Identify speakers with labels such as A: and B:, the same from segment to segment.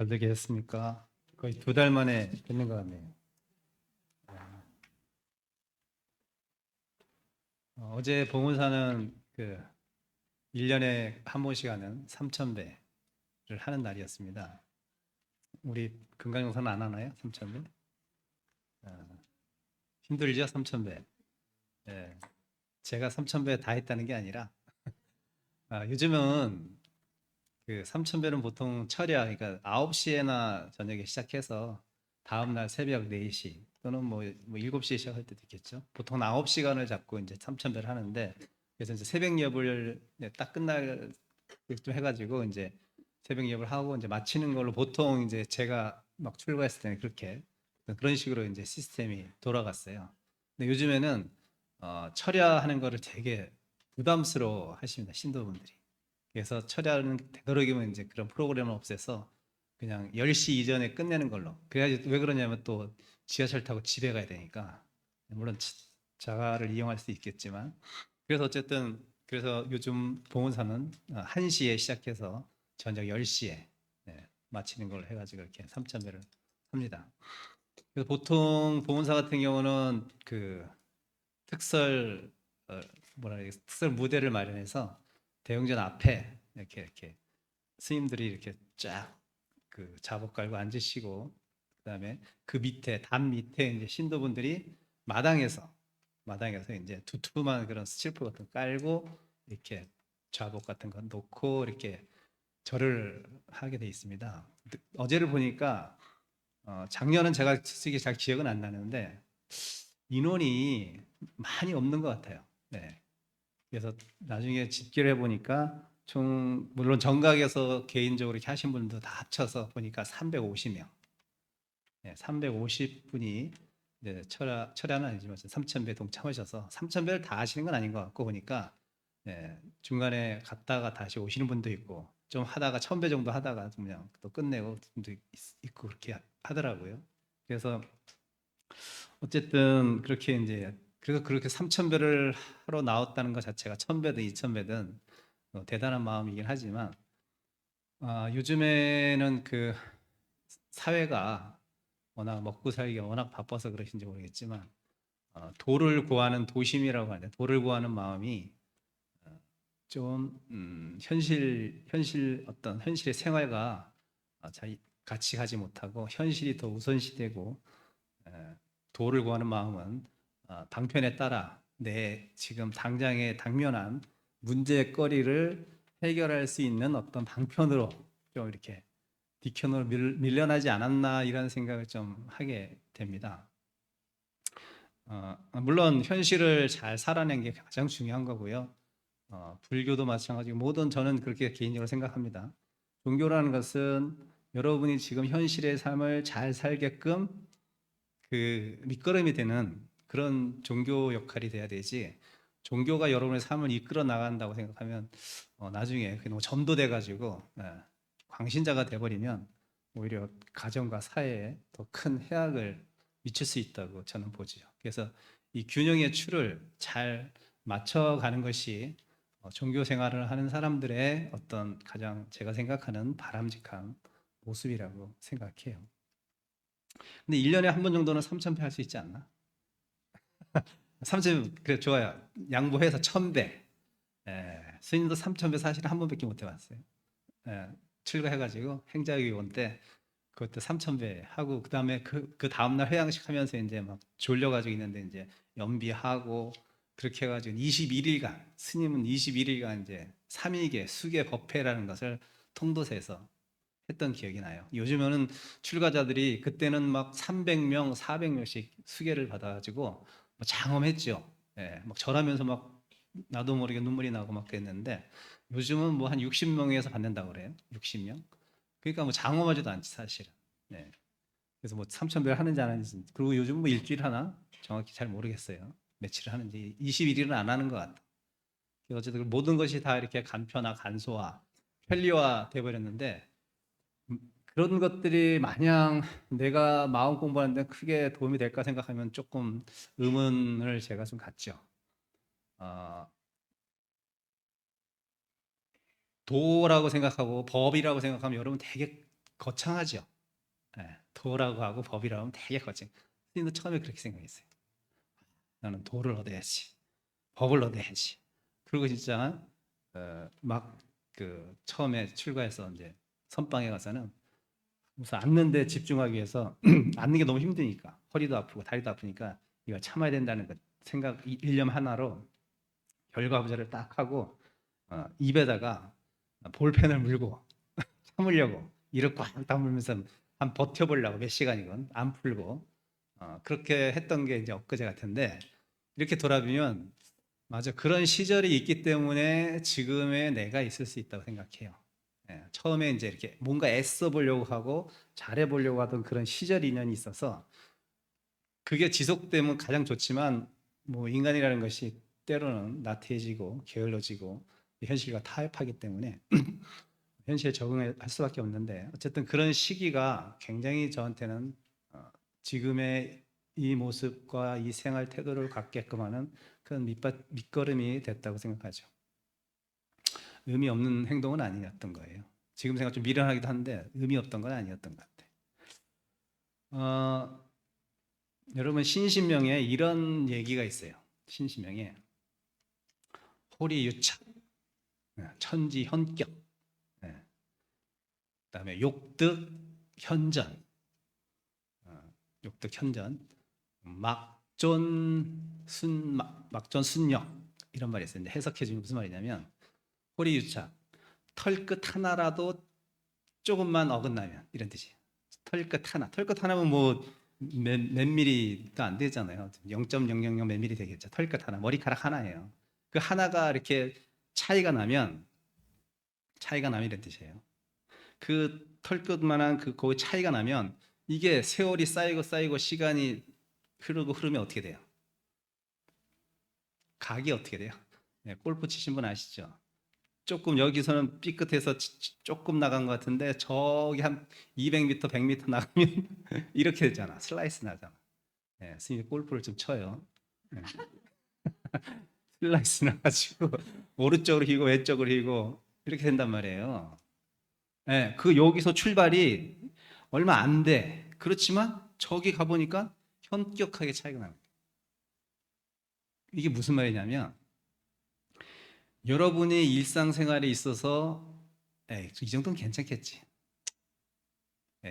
A: 잘 되게 했습니까? 거의 2달 만에 듣는 것 같네요. 어제 봉은사는 1년에 한 번씩 하는 3,000배를 하는 날이었습니다. 우리 금강용사는 안 하나요? 3,000배? 힘들죠? 3,000배. 예, 제가 3,000배 다 했다는 게 아니라 요즘은 3,000배는 보통 철야, 그러니까 9시에나 저녁에 시작해서 다음날 새벽 4시 또는 뭐 7시에 시작할 때도 있겠죠. 보통 9시간을 잡고 이제 3,000배를 하는데, 그래서 이제 새벽 예불 딱 끝날 좀 해가지고 이제 새벽 예불 하고 이제 마치는 걸로 보통 이제 제가 막 출가했을 때는 그렇게 그런 식으로 이제 시스템이 돌아갔어요. 근데 요즘에는 철야하는 거를 되게 부담스러워 하십니다, 신도분들이. 그래서 철야는 되도록이면 이제 그런 프로그램을 없애서 그냥 10시 이전에 끝내는 걸로. 그래야지. 왜 그러냐면 또 지하철 타고 집에 가야 되니까. 물론 자가를 이용할 수 있겠지만. 그래서 어쨌든 그래서 요즘 봉헌사는 1시에 시작해서 저녁 10시에 마치는 걸로 해가지고 이렇게 3,000배를 합니다. 그래서 보통 봉헌사 같은 경우는 특설 뭐라 그래, 특설 무대를 마련해서 대웅전 앞에 이렇게 스님들이 이렇게 쫙 자복 깔고 앉으시고, 그다음에 그 밑에 담 밑에 이제 신도분들이 마당에서 이제 두툼한 그런 스칠프 같은 거 깔고 이렇게 좌복 같은 거 놓고 이렇게 절을 하게 돼 있습니다. 어제를 보니까 작년은 제가 솔직히 잘 기억은 안 나는데 인원이 많이 없는 것 같아요. 네. 그래서 나중에 집계를 해보니까 총 물론 정각에서 개인적으로 이렇게 하신 분도 다 합쳐서 보니까 350명, 350분이 이제 철야는 아니지만 3,000배 동참하셔서 3,000배를 다 하시는 건 아닌 것 같고 보니까 중간에 갔다가 다시 오시는 분도 있고 좀 하다가 1,000배 정도 하다가 그냥 또 끝내고 분도 있고 그렇게 하더라고요. 그래서 어쨌든 그렇게 이제 그래서 그렇게 3,000배를 하러 나왔다는 것 자체가 1,000배든 2,000배든 대단한 마음이긴 하지만 요즘에는 사회가 워낙 먹고 살기가 워낙 바빠서 그러신지 모르겠지만 도를 구하는 도심이라고 하는데 도를 구하는 마음이 좀 어떤 현실의 생활과 같이 가지 못하고 현실이 더 우선시되고 도를 구하는 마음은 방편에 따라 내 지금 당장의 당면한 문제거리를 해결할 수 있는 어떤 방편으로 좀 이렇게 뒤편으로 밀려나지 않았나 이런 생각을 좀 하게 됩니다. 물론 현실을 잘 살아낸 게 가장 중요한 거고요. 불교도 마찬가지고 모든 저는 그렇게 개인적으로 생각합니다. 종교라는 것은 여러분이 지금 현실의 삶을 잘 살게끔 밑거름이 되는 그런 종교 역할이 돼야 되지, 종교가 여러분의 삶을 이끌어 나간다고 생각하면 나중에 그게 너무 전도돼 가지고 광신자가 돼버리면 오히려 가정과 사회에 더 큰 해악을 미칠 수 있다고 저는 보지요. 그래서 이 균형의 추를 잘 맞춰가는 것이 종교 생활을 하는 사람들의 어떤 가장 제가 생각하는 바람직한 모습이라고 생각해요. 근데 1년에 한 번 정도는 3,000배 할 수 있지 않나? 3,000, 그래, 좋아요. 양보해서 1,000배. 스님도 3,000배 사실은 한 번밖에 못 해봤어요. 예, 출가해가지고 행자위원 때 그것도 3,000배 하고, 그 다음에 그 다음날 회양식 하면서 이제 막 졸려가지고 있는데 이제 연비하고 그렇게 해가지고 21일간, 스님은 21일간 이제 삼위계, 수계 법회라는 것을 통도사에서 했던 기억이 나요. 요즘에는 출가자들이 그때는 막 300명, 400명씩 수계를 받아가지고 뭐 장엄했죠. 막 절하면서 막 나도 모르게 눈물이 나고 막 그랬는데 요즘은 뭐 한 60명에서 받는다고 그래요. 60명. 그러니까 뭐 장엄하지도 않지 사실은. 네. 그래서 뭐 3,000배를 하는지 안 하는지, 그리고 요즘 뭐 일주일 하나 정확히 잘 모르겠어요. 며칠을 하는지. 21일은 안 하는 것 같아. 어쨌든 모든 것이 다 이렇게 간편화, 간소화, 편리화 돼버렸는데 그런 것들이 마냥 내가 마음 공부하는데 크게 도움이 될까 생각하면 조금 의문을 제가 좀 갖죠. 어, 도라고 생각하고 법이라고 생각하면 여러분 되게 거창하죠. 도라고 하고 법이라고 하면 되게 거창. 스님도 처음에 그렇게 생각했어요. 나는 도를 얻어야지, 법을 얻어야지. 그리고 진짜 막 그 처음에 출가해서 이제 선방에 가서는 우선 앉는데 집중하기 위해서 앉는 게 너무 힘드니까 허리도 아프고 다리도 아프니까 이거 참아야 된다는 그 생각 일념 하나로 결과부자를 딱 하고 입에다가 볼펜을 물고 참으려고 이를 꽉 다물면서 한 버텨보려고 몇 시간이건 안 풀고 그렇게 했던 게 이제 엊그제 같은데 이렇게 돌아보면 맞아 그런 시절이 있기 때문에 지금의 내가 있을 수 있다고 생각해요. 처음에 이제 이렇게 뭔가 애써 보려고 하고 잘해 보려고 하던 그런 시절 인연이 있어서 그게 지속되면 가장 좋지만 뭐 인간이라는 것이 때로는 나태해지고 게을러지고 현실과 타협하기 때문에 현실에 적응할 수밖에 없는데 어쨌든 그런 시기가 굉장히 저한테는 지금의 이 모습과 이 생활 태도를 갖게끔 하는 그런 밑거름이 됐다고 생각하죠. 의미 없는 행동은 아니었던 거예요. 지금 생각 좀 미련하기도 한데 의미 없던 건 아니었던 것 같아요. 여러분 신신명에 이런 얘기가 있어요. 신신명에 호리유착, 천지현격, 그다음에 욕득현전, 욕득현전, 막존순역 이런 말이 있어요. 해석해 주면 무슨 말이냐면 호리유착, 털끝 하나라도 조금만 어긋나면 이런 뜻이에요. 털끝 하나면 뭐 몇 미리도 안 되잖아요. 0.000 몇 미리 되겠죠. 털끝 하나, 머리카락 하나예요. 그 하나가 이렇게 차이가 나면 이런 뜻이에요. 그 털끝만한 그 차이가 나면 이게 세월이 쌓이고 시간이 흐르면 어떻게 돼요? 각이 어떻게 돼요? 골프 치신 분 아시죠? 조금 여기서는 삐끗해서 조금 나간 것 같은데 저기 한 200m, 100m 나가면 이렇게 되잖아. 슬라이스 나잖아. 스님이 골프를 좀 쳐요. 슬라이스 나가지고 오른쪽으로 휘고 왼쪽으로 휘고 이렇게 된단 말이에요. 그 여기서 출발이 얼마 안 돼. 그렇지만 저기 가보니까 현격하게 차이가 나는 거예요. 이게 무슨 말이냐면 여러분의 일상생활에 있어서 이 정도는 괜찮겠지.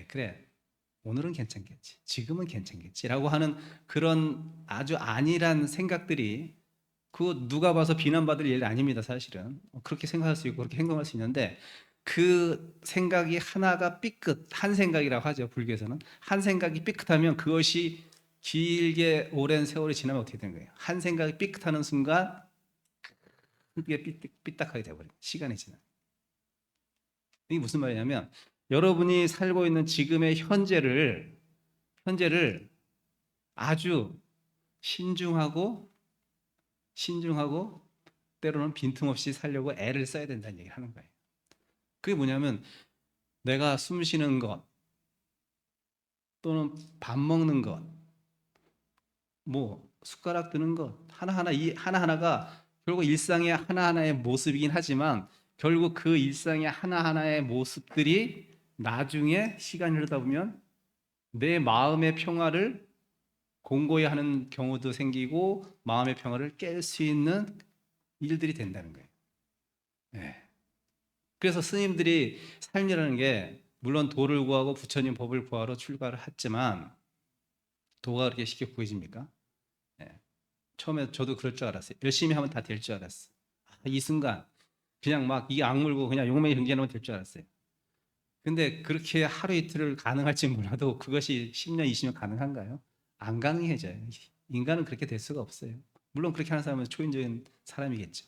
A: 그래. 오늘은 괜찮겠지. 지금은 괜찮겠지라고 하는 그런 아주 안일한 생각들이 그 누가 봐서 비난받을 일 아닙니다, 사실은. 그렇게 생각할 수 있고 그렇게 행동할 수 있는데 그 생각이 하나가 한 생각이라고 하죠, 불교에서는. 한 생각이 삐끗하면 그것이 길게 오랜 세월이 지나면 어떻게 되는 거예요? 한 생각이 삐끗하는 순간 그게 삐딱하게 돼버려요. 시간이 지나면. 이게 무슨 말이냐면 여러분이 살고 있는 지금의 현재를 아주 신중하고 때로는 빈틈없이 살려고 애를 써야 된다는 얘기를 하는 거예요. 그게 뭐냐면 내가 숨 쉬는 것 또는 밥 먹는 것, 뭐 숟가락 드는 것 하나하나 이 하나하나가 결국 일상의 하나하나의 모습이긴 하지만 결국 그 일상의 하나하나의 모습들이 나중에 시간이 흐르다 보면 내 마음의 평화를 공고히 하는 경우도 생기고 마음의 평화를 깰 수 있는 일들이 된다는 거예요. 그래서 스님들이 삶이라는 게 물론 도를 구하고 부처님 법을 구하러 출가를 했지만 도가 그렇게 쉽게 구해집니까? 처음에 저도 그럴 줄 알았어요. 열심히 하면 다 될 줄 알았어. 이 순간 그냥 막 이 악물고 그냥 용맹이 정진하면 될 줄 알았어요. 근데 그렇게 하루 이틀을 가능할지 몰라도 그것이 10년, 20년 가능한가요? 안 가능해져요. 인간은 그렇게 될 수가 없어요. 물론 그렇게 하는 사람은 초인적인 사람이겠죠.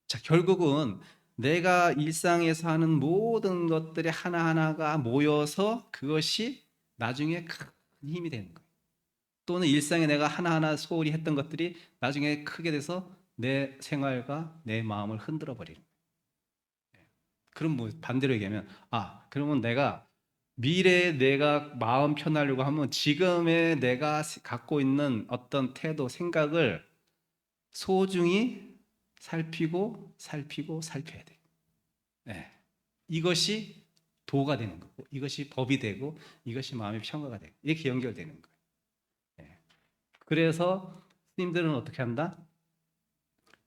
A: 자, 결국은 내가 일상에서 하는 모든 것들이 하나하나가 모여서 그것이 나중에 큰 힘이 되는 거예요. 또는 일상에 내가 하나하나 소홀히 했던 것들이 나중에 크게 돼서 내 생활과 내 마음을 흔들어 버리는 거예요. 그럼 뭐 반대로 얘기하면 그러면 내가 미래에 내가 마음 편하려고 하면 지금의 내가 갖고 있는 어떤 태도, 생각을 소중히 살펴야 돼. 이것이 도가 되는 거고, 이것이 법이 되고, 이것이 마음의 평화가 되고, 이렇게 연결되는 거예요. 예. 그래서 스님들은 어떻게 한다?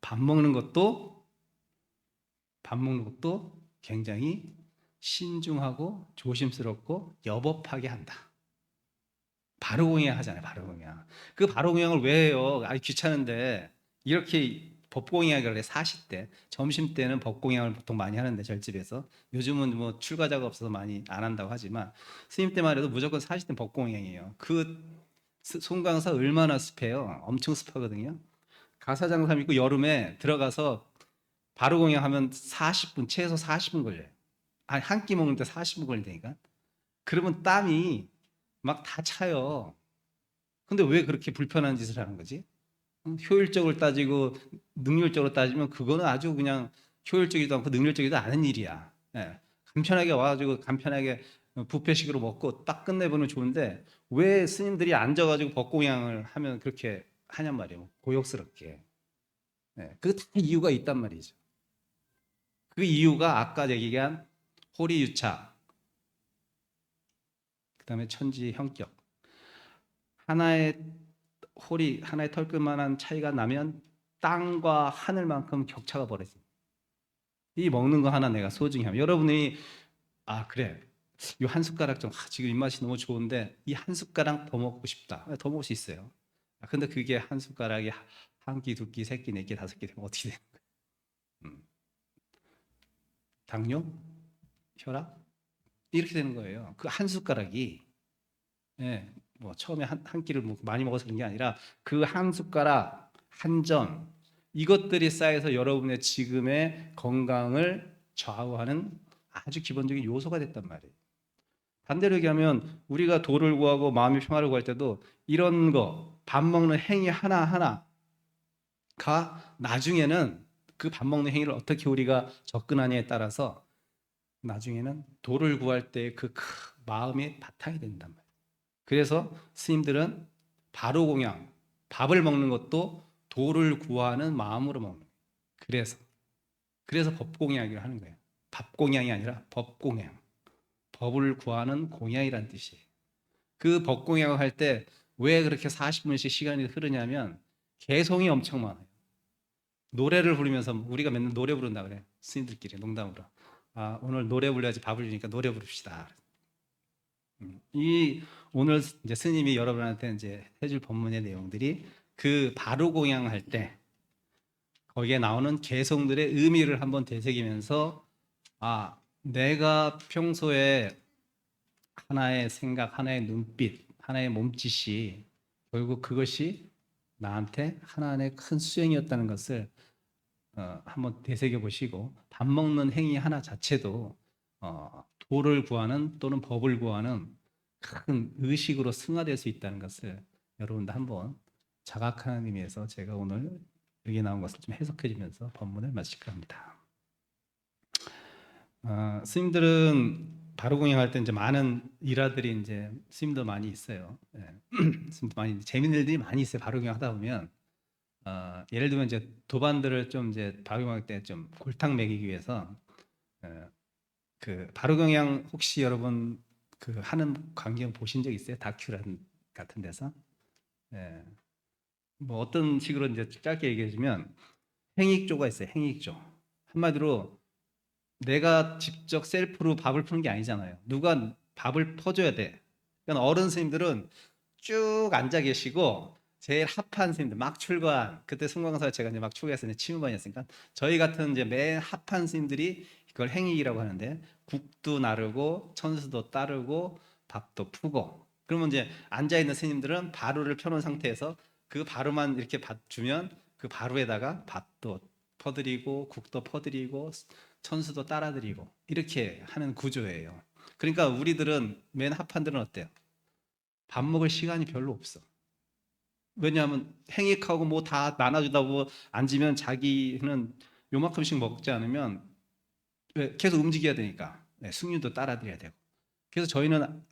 A: 밥 먹는 것도 굉장히 신중하고 조심스럽고 여법하게 한다. 바로공양 하잖아요. 바로공양. 그 바로공양을 왜 해요? 아니 귀찮은데. 이렇게 법공양을 해. 40대 점심때는 법공양을 보통 많이 하는데, 절집에서. 요즘은 뭐 출가자가 없어서 많이 안 한다고 하지만 스님 때만 해도 무조건 40대 법공양이에요. 그 송강사 얼마나 습해요. 엄청 습하거든요. 가사장사 믿고 여름에 들어가서 바로공양하면 40분, 최소 40분 걸려요. 아니 한 끼 먹는데 40분 걸린다니까. 그러면 땀이 막 다 차요. 근데 왜 그렇게 불편한 짓을 하는 거지? 효율적으로 따지고 능률적으로 따지면 그거는 아주 그냥 효율적이지도 않고 능률적이지도 않은 일이야. 예. 간편하게 와가지고 간편하게 뷔페식으로 먹고 딱 끝내보면 좋은데, 왜 스님들이 앉아가지고 법공양을 하면 그렇게 하냔 말이에요. 고역스럽게. 예. 그게 다 이유가 있단 말이죠. 그 이유가 아까 얘기한 호리유차, 그 다음에 천지 형격. 하나의 하나의 털끝만한 차이가 나면 땅과 하늘만큼 격차가 벌어집니다. 이 먹는 거 하나 내가 소중히 하면, 여러분이 그래, 이 한 숟가락 좀 지금 입맛이 너무 좋은데 이 한 숟가락 더 먹고 싶다. 더 먹을 수 있어요. 근데 그게 한 숟가락이 한 끼, 두 끼, 세 끼, 네 끼, 다섯 끼 되면 어떻게 되는 거예요? 당뇨, 혈압 이렇게 되는 거예요. 그 한 숟가락이. 예, 뭐 처음에 한 끼를 많이 먹어서 그런 게 아니라 그 한 숟가락, 한 점, 이것들이 쌓여서 여러분의 지금의 건강을 좌우하는 아주 기본적인 요소가 됐단 말이에요. 반대로 얘기하면 우리가 도를 구하고 마음의 평화를 구할 때도 이런 거, 밥 먹는 행위 하나하나가 나중에는 그 밥 먹는 행위를 어떻게 우리가 접근하냐에 따라서 나중에는 도를 구할 때 그 마음의 바탕이 된단 말이에요. 그래서 스님들은 바로공양, 밥을 먹는 것도 도를 구하는 마음으로 먹는 거예요. 그래서 법공양이라고 하는 거예요. 밥공양이 아니라 법공양. 법을 구하는 공양이란 뜻이에요. 그 법공양을 할 때 왜 그렇게 40분씩 시간이 흐르냐면 개성이 엄청 많아요. 노래를 부르면서, 우리가 맨날 노래 부른다 그래. 스님들끼리 농담으로. 오늘 노래 불러야지 밥을 주니까 노래 부릅시다. 이 오늘 이제 스님이 여러분한테 이제 해줄 법문의 내용들이 그 바로공양 할 때 거기에 나오는 개성들의 의미를 한번 되새기면서, 내가 평소에 하나의 생각, 하나의 눈빛, 하나의 몸짓이 결국 그것이 나한테 하나의 큰 수행이었다는 것을 한번 되새겨 보시고, 밥 먹는 행위 하나 자체도 도를 구하는 또는 법을 구하는 큰 의식으로 승화될 수 있다는 것을 여러분도 한번 자각하는 의미에서 제가 오늘 여기 나온 것을 좀 해석해 주면서 법문을 마칠까 합니다. 스님들은 바로공양할 때 이제 많은 일화들이 이제 스님도 많이 있어요. 스님도 많이 재밌는 일들이 많이 있어요. 바로공양 하다 보면 예를 들면 이제 도반들을 좀 이제 바로경양 때 좀 골탕 먹이기 위해서 그 바로경양 혹시 여러분 그 하는 광경 보신 적 있어요? 다큐란 같은 데서? 뭐 어떤 식으로 이제 짧게 얘기해 주면 행익조가 있어요. 행익조. 한마디로 내가 직접 셀프로 밥을 푸는 게 아니잖아요. 누가 밥을 퍼줘야 돼. 그러니까 어른 스님들은 쭉 앉아 계시고 제일 핫한 스님들 막 출관, 그때 송광사 제가 이제 막 출가해서 치무반이었으니까 저희 같은 이제 맨 핫한 스님들이 그걸 행익이라고 하는데, 국도 나르고 천수도 따르고 밥도 푸고, 그러면 이제 앉아 있는 스님들은 바루를 펴놓은 상태에서 그 바루만 이렇게 주면 그 바루에다가 밥도 퍼드리고 국도 퍼드리고 천수도 따라드리고 이렇게 하는 구조예요. 그러니까 우리들은 맨 핫한들은 어때요? 밥 먹을 시간이 별로 없어. 왜냐하면 행익하고 뭐 다 나눠주다 보고 앉으면 자기는 요만큼씩 먹지 않으면 계속 움직여야 되니까 숙류도 따라드려야 되고. 그래서 저희는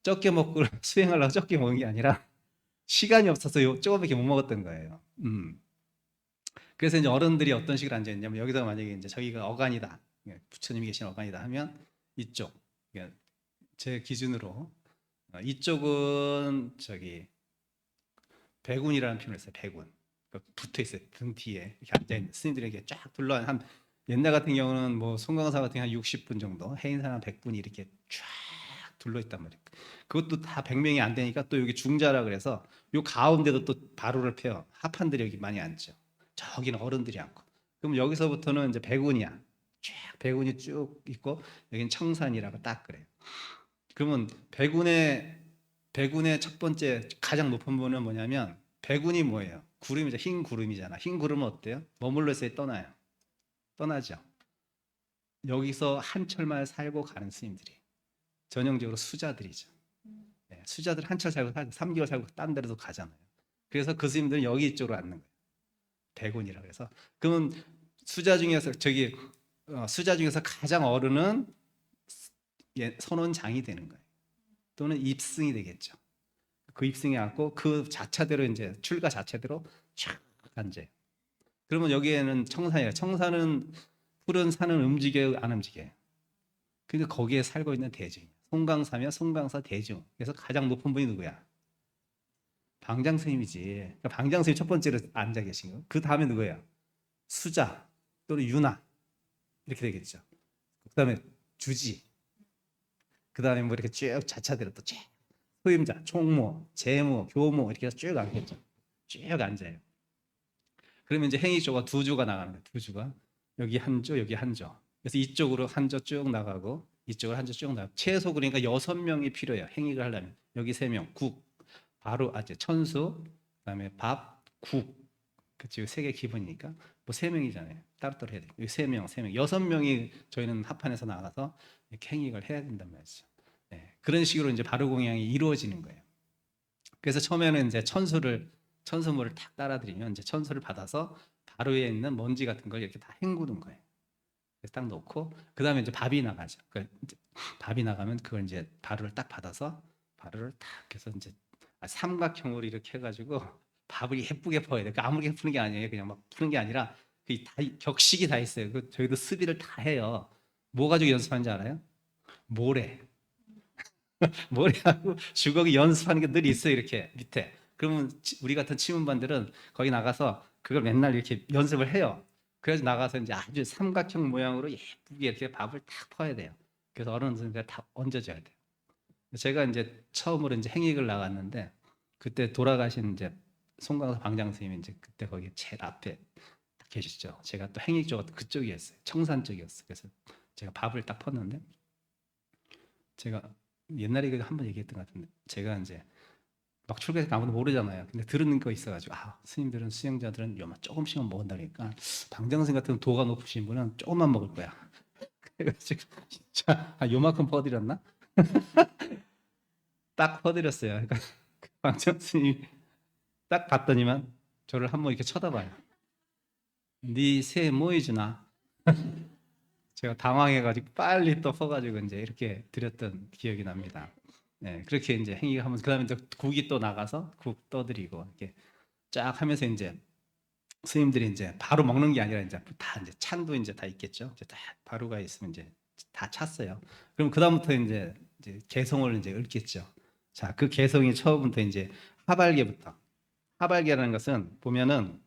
A: 적게 먹고 수행하려고 적게 먹은 게 아니라 시간이 없어서 조금밖에 못 먹었던 거예요. 그래서 이제 어른들이 어떤 식으로 앉아 있냐면, 여기다 만약에 이제 저기가 어간이다, 부처님이 계신 어간이다 하면 이쪽. 그러니까 제 기준으로 이쪽은 저기 백운이라는 표현을 써요. 백운. 그러니까 붙어 있어요. 등 뒤에 이렇게 앉아 있는 스님들에게 쫙 둘러 한 옛날 같은 경우는 뭐 송강사 같은 경우 한 60분 정도, 해인사는 100분이 이렇게 쫙 둘러 있단 말이에요. 그것도 다 100명이 안 되니까 또 여기 중자라 그래서 요 가운데도 또 바로를 펴요. 합판들이 여기 많이 앉죠. 저기는 어른들이 앉고. 그럼 여기서부터는 이제 백운이야. 쫙 백운이 쭉 있고 여기는 청산이라고 딱 그래요. 그러면 백운의 첫 번째 가장 높은 부분은 뭐냐면 백운이 뭐예요? 구름이죠. 흰 구름이잖아. 흰 구름은 어때요? 머물러 있어야 떠나요. 떠나죠. 여기서 한철만 살고 가는 스님들이 전형적으로 수자들이죠. 네, 수자들 한철 살고 3개월 살고 딴 데로도 가잖아요. 그래서 그 스님들은 여기 쪽으로 앉는 거예요. 백운이라고 해서. 그러면 수자 중에서 수자 중에서 가장 어른은 선원장이 되는 거예요. 또는 입승이 되겠죠. 그 입승에 앉고 그 자차대로 이제 출가 자체대로 쫙 앉아요. 그러면 여기에는 청산이에요. 청산은 푸른 산은 움직여요, 안 움직여요? 그러니까 거기에 살고 있는 대중. 송강사면 송강사 대중. 그래서 가장 높은 분이 누구야? 방장 스님이지. 그러니까 방장 스님 첫 번째로 앉아 계신 거. 그 다음에 누구예요? 수자 또는 유나 이렇게 되겠죠. 그다음에 주지. 그다음에 뭐 이렇게 쭉 자차대로 또 쭉 소임자, 총무, 재무, 교무 이렇게 해서 쭉 앉겠죠. 쭉 앉아요. 그러면 이제 행위조가 두 조가 나가는 거예요. 두 조가 여기 한 조, 여기 한 조. 그래서 이쪽으로 한 조 쭉 나가고 이쪽으로 한 조 쭉 나가고 최소 그러니까 6명이 필요해요. 행위를 하려면 여기 3명, 국 바로 아재 천수, 그다음에 밥, 국. 그치 세개 기본이니까 뭐 3명이잖아요. 따로따로 해야 돼요. 3명, 3명, 6명이 저희는 합판에서 나가서 이렇게 행위를 해야 된단 말이죠. 네, 그런 식으로 이제 바로공양이 이루어지는 거예요. 그래서 처음에는 이제 천수물을 탁 따라드리면 이제 천수를 받아서 바로에 있는 먼지 같은 걸 이렇게 다 헹구는 거예요. 그래서 딱 놓고 그 다음에 이제 밥이 나가죠. 밥이 나가면 그걸 이제 바로를 딱 받아서 바로를 딱 해서 이제 삼각형으로 이렇게 해가지고 밥을 예쁘게 퍼야 돼. 아무렇게 푸는 게 아니에요. 그냥 막 푸는 게 아니라 그 다 격식이 다 있어요. 저희도 수비를 다 해요. 뭐 가지고 연습하는지 알아요? 모래. 모래하고 주걱이 연습하는 게 늘 있어요. 이렇게 밑에. 그러면 우리 같은 치문반들은 거기 나가서 그걸 맨날 이렇게 연습을 해요. 그래서 나가서 이제 아주 삼각형 모양으로 예쁘게 이렇게 밥을 탁 퍼야 돼요. 그래서 어른들한테 다 얹어줘야 돼요. 제가 이제 처음으로 이제 행익을 나갔는데 그때 돌아가신 이제 송강사 방장 스님이 이제 그때 거기 제일 앞에 딱 계시죠. 제가 또 행익 쪽은 그쪽이었어요. 청산 쪽이었어요. 그래서 제가 밥을 딱 펐는데 제가 옛날에 이거 한번 얘기했던 것 같은데 제가 이제 막 출가해서 아무도 모르잖아요. 근데 들은 거 있어가지고 스님들은 수행자들은 요만 조금씩만 먹는다니까 방장선 같은 도가 높으신 분은 조금만 먹을 거야. 그래가지고 진짜 요만큼 퍼드렸나? 딱 퍼드렸어요. 그러니까 방장 스님이 딱 봤더니만 저를 한번 이렇게 쳐다봐요. 네 새 모이주나? 제가 당황해가지고 빨리 또 퍼가지고 이제 이렇게 드렸던 기억이 납니다. 네, 그렇게 이제 행위가 하면서 그다음에 이제 국이 또 나가서 국 떠드리고 이렇게 쫙 하면서 이제 스님들이 이제 바로 먹는 게 아니라 이제 다 이제 찬도 이제 다 있겠죠. 이제 다 바로가 있으면 이제 다 찼어요. 그럼 그다음부터 이제 개성을 이제 읊겠죠. 자, 그 개성이 처음부터 이제 하발계부터. 하발계라는 것은 보면은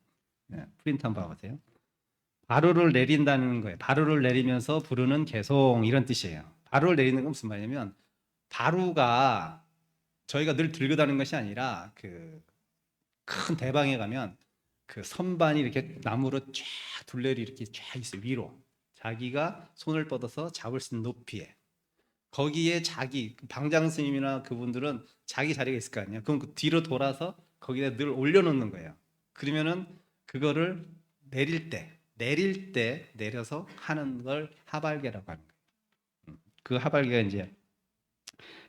A: 프린트 한번 봐보세요. 바로를 내린다는 거예요. 바로를 내리면서 부르는 개송 이런 뜻이에요. 바로를 내리는 건 무슨 말이냐면 바루가 저희가 늘 들고 다니는 것이 아니라 그 큰 대방에 가면 그 선반이 이렇게 나무로 쫙 둘레로 이렇게 쫙 있어요. 위로 자기가 손을 뻗어서 잡을 수 있는 높이에 거기에 자기 방장 스님이나 그분들은 자기 자리가 있을 거 아니에요. 그럼 그 뒤로 돌아서 거기다 늘 올려놓는 거예요. 그러면은 그거를 내릴 때 내려서 하는 걸 하발계라고 하는 거예요. 그 하발계가 이제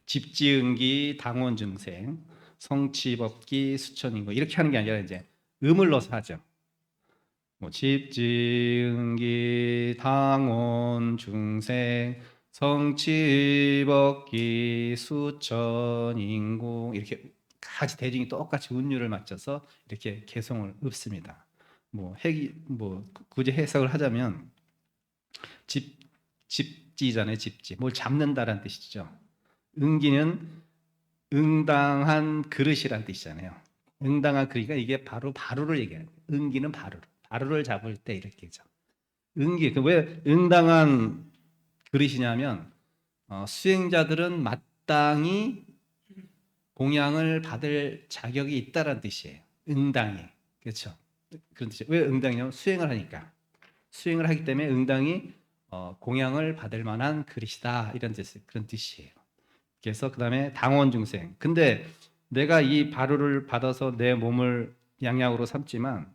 A: 집지은기, 당원중생, 성취법기, 수천인고 이렇게 하는 게 아니라 이제 음을 넣어서 하죠. 뭐 집지은기, 당원중생, 성취법기, 수천인공 이렇게 같이 대중이 똑같이 운율을 맞춰서 이렇게 개성을 읊습니다. 뭐 굳이 해석을 하자면 집 집지잖아요. 집지. 뭘 잡는다라는 뜻이죠. 응기는 응당한 그릇이란 뜻이잖아요. 응당한 그릇이니까 이게 바로 바로를 얘기하는 거예요. 응기는 바로를 잡을 때 이렇게죠. 응기. 왜 응당한 그릇이냐면 수행자들은 마땅히 공양을 받을 자격이 있다라는 뜻이에요. 응당이. 그렇죠. 그런 뜻이에요. 왜 응당이냐면 수행을 하니까. 수행을 하기 때문에 응당이 공양을 받을 만한 그릇이다. 이런 뜻, 그런 뜻이에요. 그래서 그 다음에 당원 중생. 근데 내가 이 바루를 받아서 내 몸을 양약으로 삼지만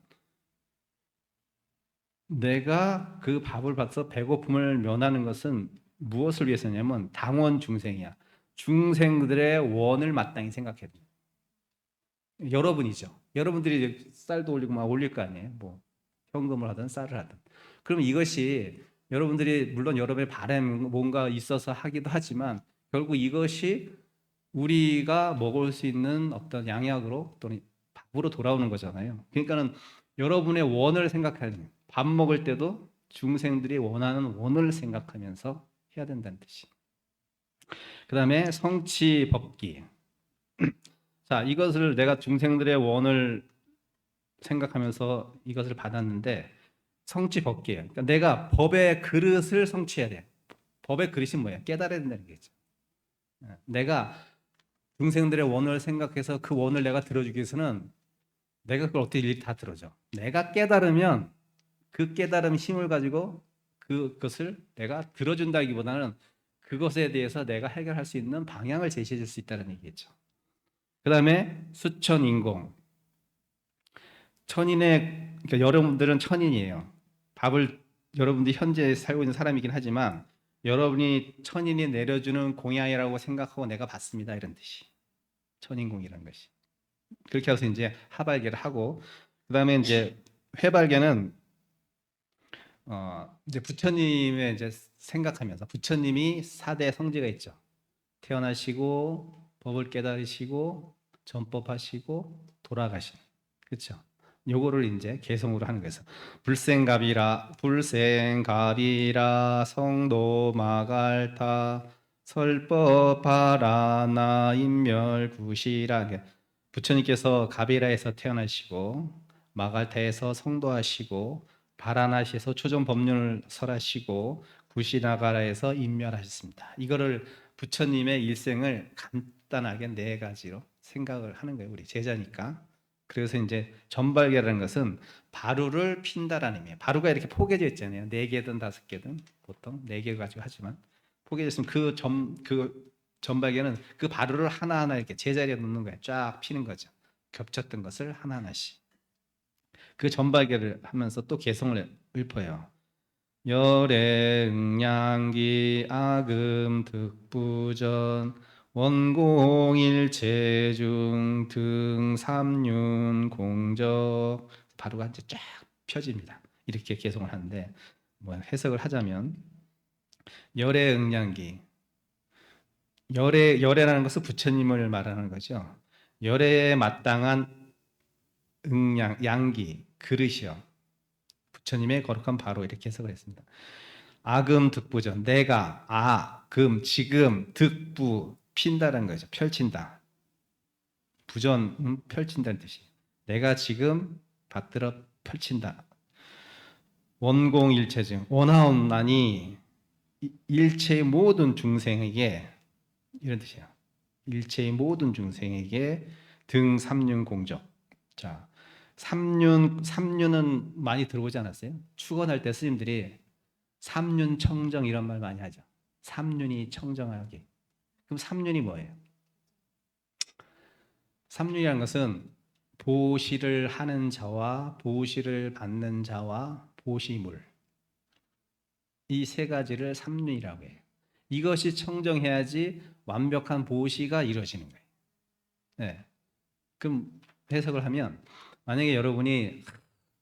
A: 내가 그 밥을 받아서 배고픔을 면하는 것은 무엇을 위해서냐면 당원 중생이야. 중생들의 원을 마땅히 생각해야 돼요. 여러분이죠. 여러분들이 쌀도 올리고 막 올릴 거 아니에요. 뭐 현금을 하든 쌀을 하든. 그럼 이것이 여러분들이 물론 여러분의 바람 뭔가 있어서 하기도 하지만 결국 이것이 우리가 먹을 수 있는 어떤 양약으로 또는 밥으로 돌아오는 거잖아요. 그러니까는 여러분의 원을 생각해야 돼요. 밥 먹을 때도 중생들이 원하는 원을 생각하면서 해야 된다는 뜻이. 그 다음에 성취 법기. 자, 이것을 내가 중생들의 원을 생각하면서 이것을 받았는데 성취 법기예요. 그러니까 내가 법의 그릇을 성취해야 돼. 법의 그릇이 뭐예요? 깨달아야 된다는 거죠. 내가 중생들의 원을 생각해서 그 원을 내가 들어주기 위해서는 내가 그걸 어떻게 일일이 다 들어줘. 내가 깨달으면 그 깨달음 힘을 가지고 그것을 내가 들어준다기보다는 그것에 대해서 내가 해결할 수 있는 방향을 제시해 줄 수 있다는 얘기겠죠. 그 다음에 수천인공. 천인의, 그러니까 여러분들은 천인이에요. 밥을 여러분들이 현재 살고 있는 사람이긴 하지만 여러분이 천인이 내려주는 공양이라고 생각하고 내가 받습니다. 이런 뜻이. 천인공이라는 것이. 그렇게 해서 이제 하발계를 하고, 그 다음에 이제 회발계는 이제 부처님의 이제 생각하면서 부처님이 4대 성지가 있죠. 태어나시고 법을 깨달으시고 전법하시고 돌아가신. 그렇죠? 요거를 이제 개성으로 하는 거예요. 불생갑이라 성도 마갈타 설법하라나 인멸구시라. 부처님께서 가비라에서 태어나시고 마갈타에서 성도하시고 바라나시에서 초전 법륜을 설하시고 구시나가라에서 인멸하셨습니다. 이거를 부처님의 일생을 간단하게 4가지로 생각을 하는 거예요. 우리 제자니까. 그래서 이제 전발계라는 것은 바루를 핀다라는 의미예요. 바루가 이렇게 포개져 있잖아요. 4개든 5개든 보통 4개 가지고 하지만 포개져 있으면 그 전발계는 그 바루를 하나하나 이렇게 제자리에 놓는 거예요. 쫙 피는 거죠. 겹쳤던 것을 하나하나씩. 그 전발계를 하면서 또 개성을 읊어요. 열애응양기 아금득부전 원공일체중 등삼륜 공적 바로가 이제 쫙 펴집니다. 이렇게 개성을 하는데 뭐 해석을 하자면 열애응양기 열애라는 것은 부처님을 말하는 거죠. 열애에 마땅한 양기 그릇이요. 부처님의 거룩한 바로 이렇게 해석을 했습니다. 아금 득부전 내가 지금 득부 핀다라는 거죠. 펼친다. 부전 펼친다는 뜻이. 내가 지금 받들어 펼친다. 원공일체증 원하옵나니 일체의 모든 중생에게 이런 뜻이야. 일체의 모든 중생에게 등삼륜 공적. 자, 삼륜은 많이 들어보지 않았어요? 축원할 때 스님들이 삼륜 청정 이런 말 많이 하죠. 삼륜이 청정하게. 그럼 삼륜이 뭐예요? 삼륜이라는 것은 보시를 하는 자와 보시를 받는 자와 보시물 이 3가지를 삼륜이라고 해요. 이것이 청정해야지 완벽한 보시가 이루어지는 거예요. 네. 그럼 해석을 하면 만약에 여러분이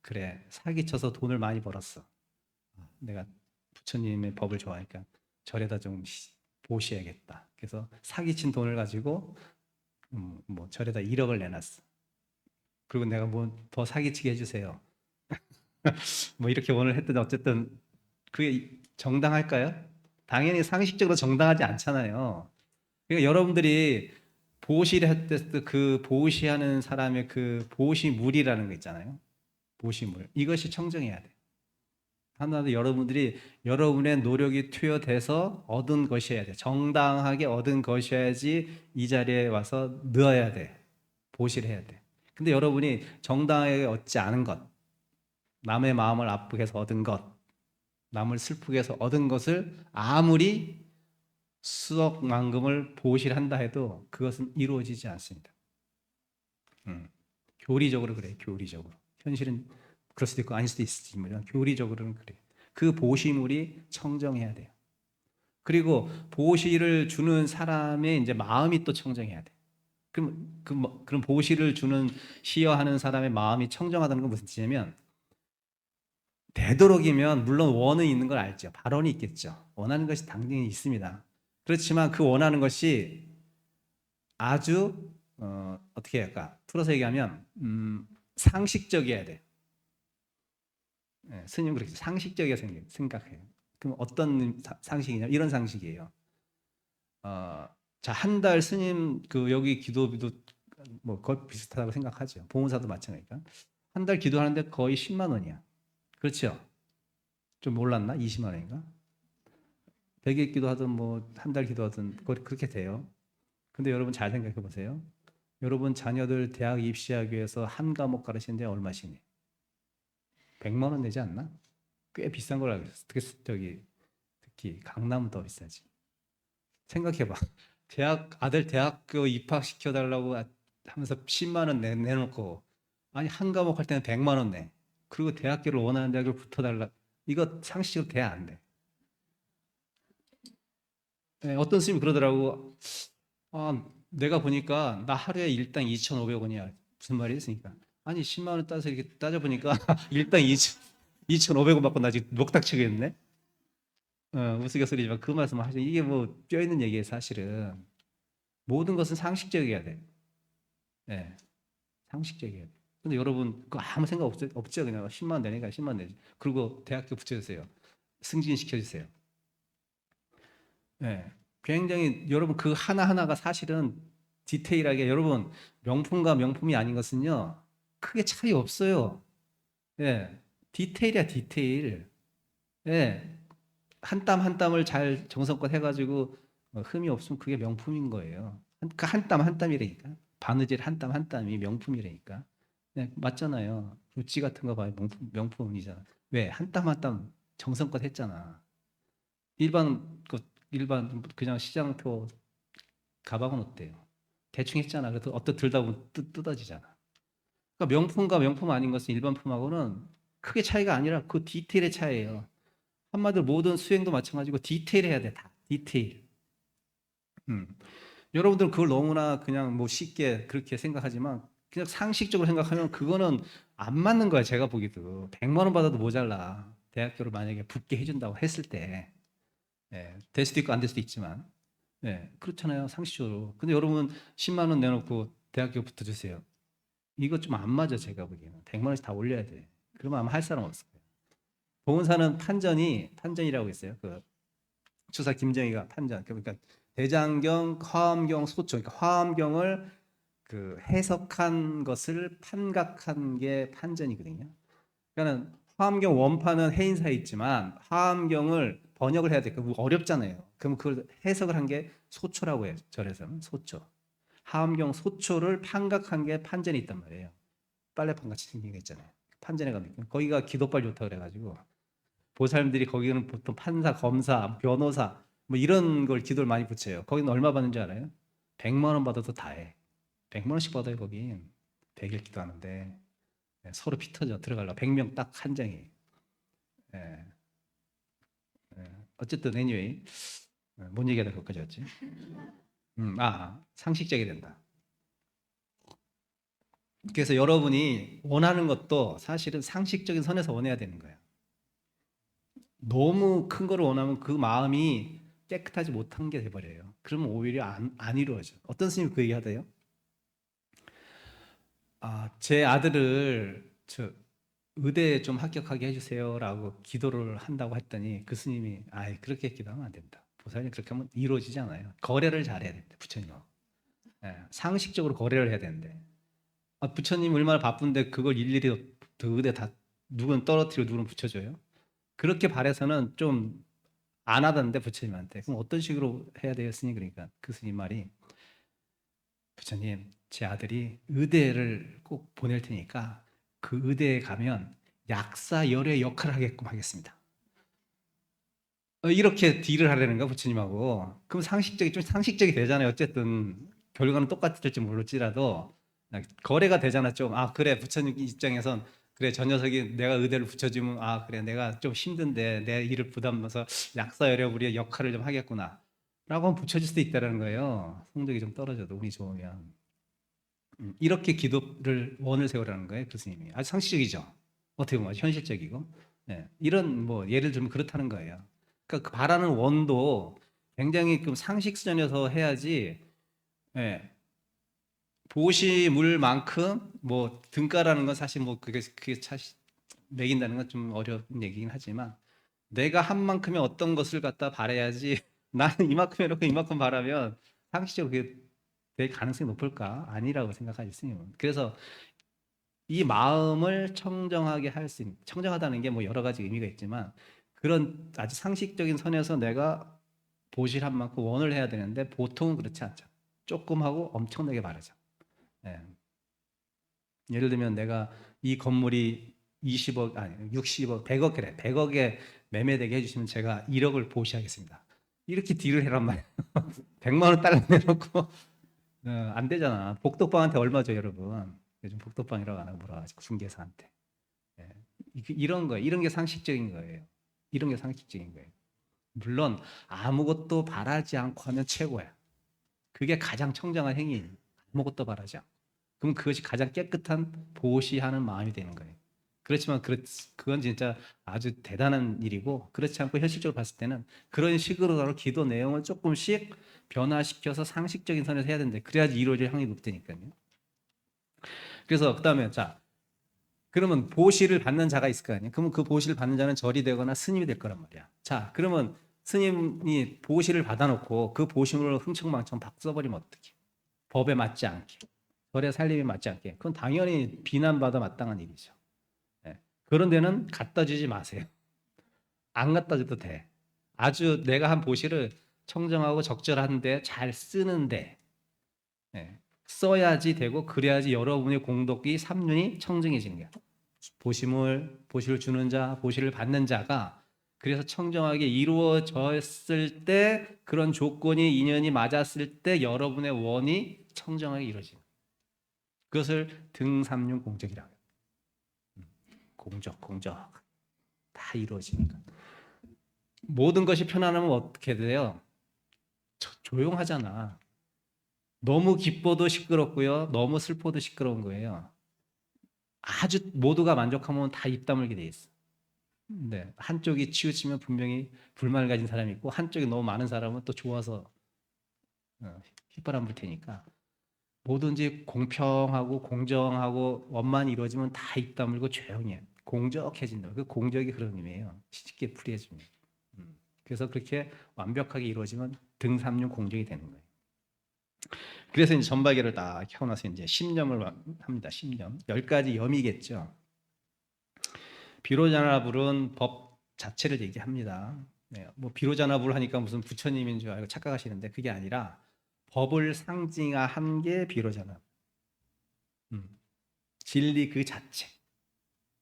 A: 그래 사기쳐서 돈을 많이 벌었어. 내가 부처님의 법을 좋아하니까 절에다 좀 보셔야겠다. 그래서 사기친 돈을 가지고 뭐 절에다 1억을 내놨어. 그리고 내가 뭐 더 사기치게 해주세요. 뭐 이렇게 오늘 했더니 어쨌든 그게 정당할까요? 당연히 상식적으로 정당하지 않잖아요. 그러니까 여러분들이 보호실 때 그 보호시하는 사람의 그 보호시물이라는 거 있잖아요. 보호시물. 이것이 청정해야 돼요. 하나도 여러분들이 여러분의 노력이 투여돼서 얻은 것이어야 돼. 정당하게 얻은 것이어야지 이 자리에 와서 넣어야 돼. 보실해야 돼. 근데 여러분이 정당하게 얻지 않은 것, 남의 마음을 아프게 해서 얻은 것, 남을 슬프게 해서 얻은 것을 아무리 수억만금을 보실한다 해도 그것은 이루어지지 않습니다. 교리적으로 그래요. 교리적으로. 현실은 그럴 수도 있고 아닐 수도 있지만 교리적으로는 그래요. 그 보시물이 청정해야 돼요. 그리고 보시를 주는 사람의 이제 마음이 또 청정해야 돼. 그럼 보시를 주는 시여하는 사람의 마음이 청정하다는 건 무슨 뜻이냐면 되도록이면 물론 원은 있는 걸 알죠. 발언이 있겠죠. 원하는 것이 당연히 있습니다. 그렇지만 그 원하는 것이 아주 어떻게 할까? 풀어서 얘기하면 상식적이어야 돼. 예, 스님 그렇게 상식적이게 생각해요. 그럼 어떤 상식이냐? 이런 상식이에요. 자, 한 달 스님 그 여기 기도비도 뭐 거의 비슷하다고 생각하죠. 보험사도 마찬가지니까. 한 달 기도하는데 거의 10만 원이야. 그렇죠? 좀 몰랐나? 20만 원인가? 100일 기도하든 뭐 한 달 기도하든 그렇게 돼요. 근데 여러분 잘 생각해 보세요. 여러분 자녀들 대학 입시하기 위해서 한 과목 가르치는데 얼마시니? 100만 원 내지 않나? 꽤 비싼 걸 알고 있어. 특히 강남은 더 비싸지. 생각해봐. 아들 대학교 입학시켜 달라고 하면서 10만 원 내놓고 아니 한 과목 할 때는 100만 원 내. 그리고 대학교를 원하는 대학을 붙어달라. 이거 상식적으로 돼야 안 돼. 네, 어떤 스님이 그러더라고. 내가 보니까 나 하루에 일당 2,500원이야. 무슨 말이 있으니까. 아니 10만 원 따서 이렇게 따져보니까 일당 2,500원 받고 나 지금 녹닥치겠네. 우스갯소리지만 그 말씀을 하죠. 이게 뭐 뼈 있는 얘기예요, 사실은. 모든 것은 상식적이어야 돼. 네, 상식적이어야 돼. 근데 여러분 그 아무 생각 없죠? 그냥 10만 원 내니까 10만 원 내지. 그리고 대학교 붙여주세요. 승진시켜주세요. 네, 굉장히 여러분 그 하나하나가 사실은 디테일하게 여러분 명품과 명품이 아닌 것은요. 크게 차이 없어요. 예, 디테일이야 디테일. 예, 한 땀 한 땀을 잘 정성껏 해가지고 흠이 없으면 그게 명품인 거예요. 그 한 땀 한 땀이라니까. 바느질 한 땀 한 땀이 명품이라니까. 네, 맞잖아요. 루치 같은 거 봐요. 명품이잖아. 왜? 한 땀 한 땀 정성껏 했잖아. 일반 그냥 시장표 가방은 어때요? 대충 했잖아. 그래도 어떤 들다 보면 뜯어지잖아. 그러니까 명품과 명품 아닌 것은 일반품하고는 크게 차이가 아니라 그 디테일의 차이예요. 한마디로 모든 수행도 마찬가지고 디테일해야 돼. 다 디테일. 음. 여러분들 그걸 너무나 그냥 뭐 쉽게 그렇게 생각하지만 그냥 상식적으로 생각하면 그거는 안 맞는 거야. 제가 보기도 100만 원 받아도 모자라. 대학교를 만약에 붙게 해준다고 했을 때 될 수도 있고 안 될 수도 있지만 그렇잖아요. 상식적으로. 근데 여러분 10만 원 내놓고 대학교 붙어주세요. 이거 좀 안 맞아. 제가 보기에는 100만 원씩 다 올려야 돼. 그러면 아마 할 사람 없을 거예요. 보은사는 판전이라고 있어요. 그 추사 김정희가 판전. 그러니까 대장경, 화엄경, 소초. 그러니까 화엄경을 그 해석한 것을 판각한 게 판전이거든요. 그러니까 화엄경 원판은 해인사에 있지만 화엄경을 번역을 해야 돼. 그 어렵잖아요. 그럼 그걸 해석을 한 게 소초라고 해요. 절에서는 소초. 화엄경 소초를 판각한 게 판전이 있단 말이에요. 빨래판 같이 생긴 게 있잖아요. 판전에 가면 거기가 기도빨 좋다 그래가지고 보살님들이 거기는 보통 판사, 검사, 변호사 뭐 이런 걸 기도를 많이 붙여요. 거기는 얼마 받는지 알아요? 100만 원 받아도 다 해. 100만 원씩 받아요 거기. 100일 기도하는데 서로 피 터져 들어가려고 100명 딱 한 장이. 예, 어쨌든 anyway 뭔 얘기하다 거기까지 왔지? 상식적이 된다. 그래서 여러분이 원하는 것도 사실은 상식적인 선에서 원해야 되는 거예요. 너무 큰 거를 원하면 그 마음이 깨끗하지 못한 게 돼버려요. 그러면 오히려 안 이루어져. 어떤 스님이 그 얘기 하대요? 제 아들을 의대에 좀 합격하게 해주세요라고 기도를 한다고 했더니 그 스님이 아이 그렇게 기도하면 안 된다. 보살님 그렇게 하면 이루어지지 않아요. 거래를 잘해야 된다. 부처님하고. 예, 상식적으로 거래를 해야 되는데 부처님 얼마나 바쁜데 그걸 일일이 그 의대 다 누군 떨어뜨리고 누군 붙여줘요? 그렇게 바래서는 좀 안 하던데 부처님한테. 그럼 어떤 식으로 해야 돼요, 스님? 그러니까 그 스님 말이 부처님 제 아들이 의대를 꼭 보낼 테니까 그 의대에 가면 약사 열의 역할을 하게끔 하겠습니다. 이렇게 딜을 하려는 거야 부처님하고. 그럼 상식적이 좀 상식적이 되잖아요. 어쨌든 결과는 똑같을지 모를지라도 거래가 되잖아 좀. 아 그래 부처님 입장에선 그래 저 녀석이 내가 의대를 붙여주면 아 그래 내가 좀 힘든데 내 일을 부담해서 약사 열의 우리의 역할을 좀 하겠구나 라고 하면 붙여줄 수도 있다는 거예요. 성적이 좀 떨어져도 운이 좋으면. 이렇게 기도를 원을 세우라는 거예요, 교수님이. 아주 상식적이죠. 어떻게 보면 아주 현실적이고. 네. 이런 뭐 예를 들면 그렇다는 거예요. 그러니까 그 바라는 원도 굉장히 좀 상식 수준에서 해야지. 예. 보시물만큼 뭐 등가라는 건 사실 뭐 그게 사실 매긴다는 건 좀 어려운 얘기긴 하지만 내가 한 만큼의 어떤 것을 갖다 바라야지 나는 이만큼 해놓고 이만큼 바라면 상식적으로 그게 될 가능성이 높을까? 아니라고 생각하지 스님은. 그래서 이 마음을 청정하게 할 수 있는, 청정하다는 게 뭐 여러 가지 의미가 있지만 그런 아주 상식적인 선에서 내가 보실한 만큼 원을 해야 되는데 보통은 그렇지 않죠. 조금 하고 엄청나게 바라죠. 예. 예를 들면 내가 이 건물이 20억 아니 60억 100억 그래 100억에 매매되게 해주시면 제가 1억을 보시하겠습니다. 이렇게 딜을 해란 말이에요. 100만 원 달러 내놓고 안 되잖아. 복덕방한테 얼마죠 여러분? 요즘 복덕방이라고 안 하고 뭐라 하지 중개사한테. 예. 이런 거예요. 이런 게 상식적인 거예요. 이런 게 상식적인 거예요. 물론 아무것도 바라지 않고 하면 최고야. 그게 가장 청정한 행위예요. 아무것도 바라지 않고. 그럼 그것이 가장 깨끗한 보시하는 마음이 되는 거예요. 그렇지만 그건 진짜 아주 대단한 일이고 그렇지 않고 현실적으로 봤을 때는 그런 식으로 기도 내용을 조금씩 변화시켜서 상식적인 선에서 해야 되는데 그래야지 이루어질 확률이 높다니까요. 그래서 그다음에 자 그러면 보시를 받는 자가 있을 거 아니에요. 그러면 그 보시를 받는 자는 절이 되거나 스님이 될 거란 말이야. 자, 그러면 스님이 보시를 받아놓고 그 보시물을 흥청망청 박 써버리면 어떡해? 법에 맞지 않게, 절의 살림에 맞지 않게. 그건 당연히 비난받아 마땅한 일이죠. 예. 그런 데는 갖다 주지 마세요. 안 갖다 줘도 돼. 아주 내가 한 보시를 청정하고 적절한데 잘 쓰는데 예. 써야지 되고 그래야지 여러분의 공덕이 삼륜이 청정해지는 거야. 보시를 주는 자, 보시를 받는 자가 그래서 청정하게 이루어졌을 때 그런 조건이 인연이 맞았을 때 여러분의 원이 청정하게 이루어지는 그것을 등삼륜 공적이라고 해요. 공적 다 이루어지니까 모든 것이 편안하면 어떻게 돼요? 조용하잖아. 너무 기뻐도 시끄럽고요. 너무 슬퍼도 시끄러운 거예요. 아주 모두가 만족하면 다 입 다물게 돼 있어. 네, 한쪽이 치우치면 분명히 불만을 가진 사람이 있고 한쪽이 너무 많은 사람은 또 좋아서 휘바람 불 테니까 뭐든지 공평하고 공정하고 원만히 이루어지면 다 입 다물고 조용히 해. 공적해진다. 그 공적이 그런 의미예요. 쉽게 풀이해주면. 그래서 그렇게 완벽하게 이루어지면 등삼륜 공적이 되는 거예요. 그래서 이제 전박이를 다 켜고 나서 이제 심념을 합니다. 심념. 10가지 염이겠죠. 비로자나불은 법 자체를 얘기합니다. 네, 뭐 비로자나불 하니까 무슨 부처님인 줄 알고 착각하시는데 그게 아니라 법을 상징한 게 비로자나. 진리 그 자체,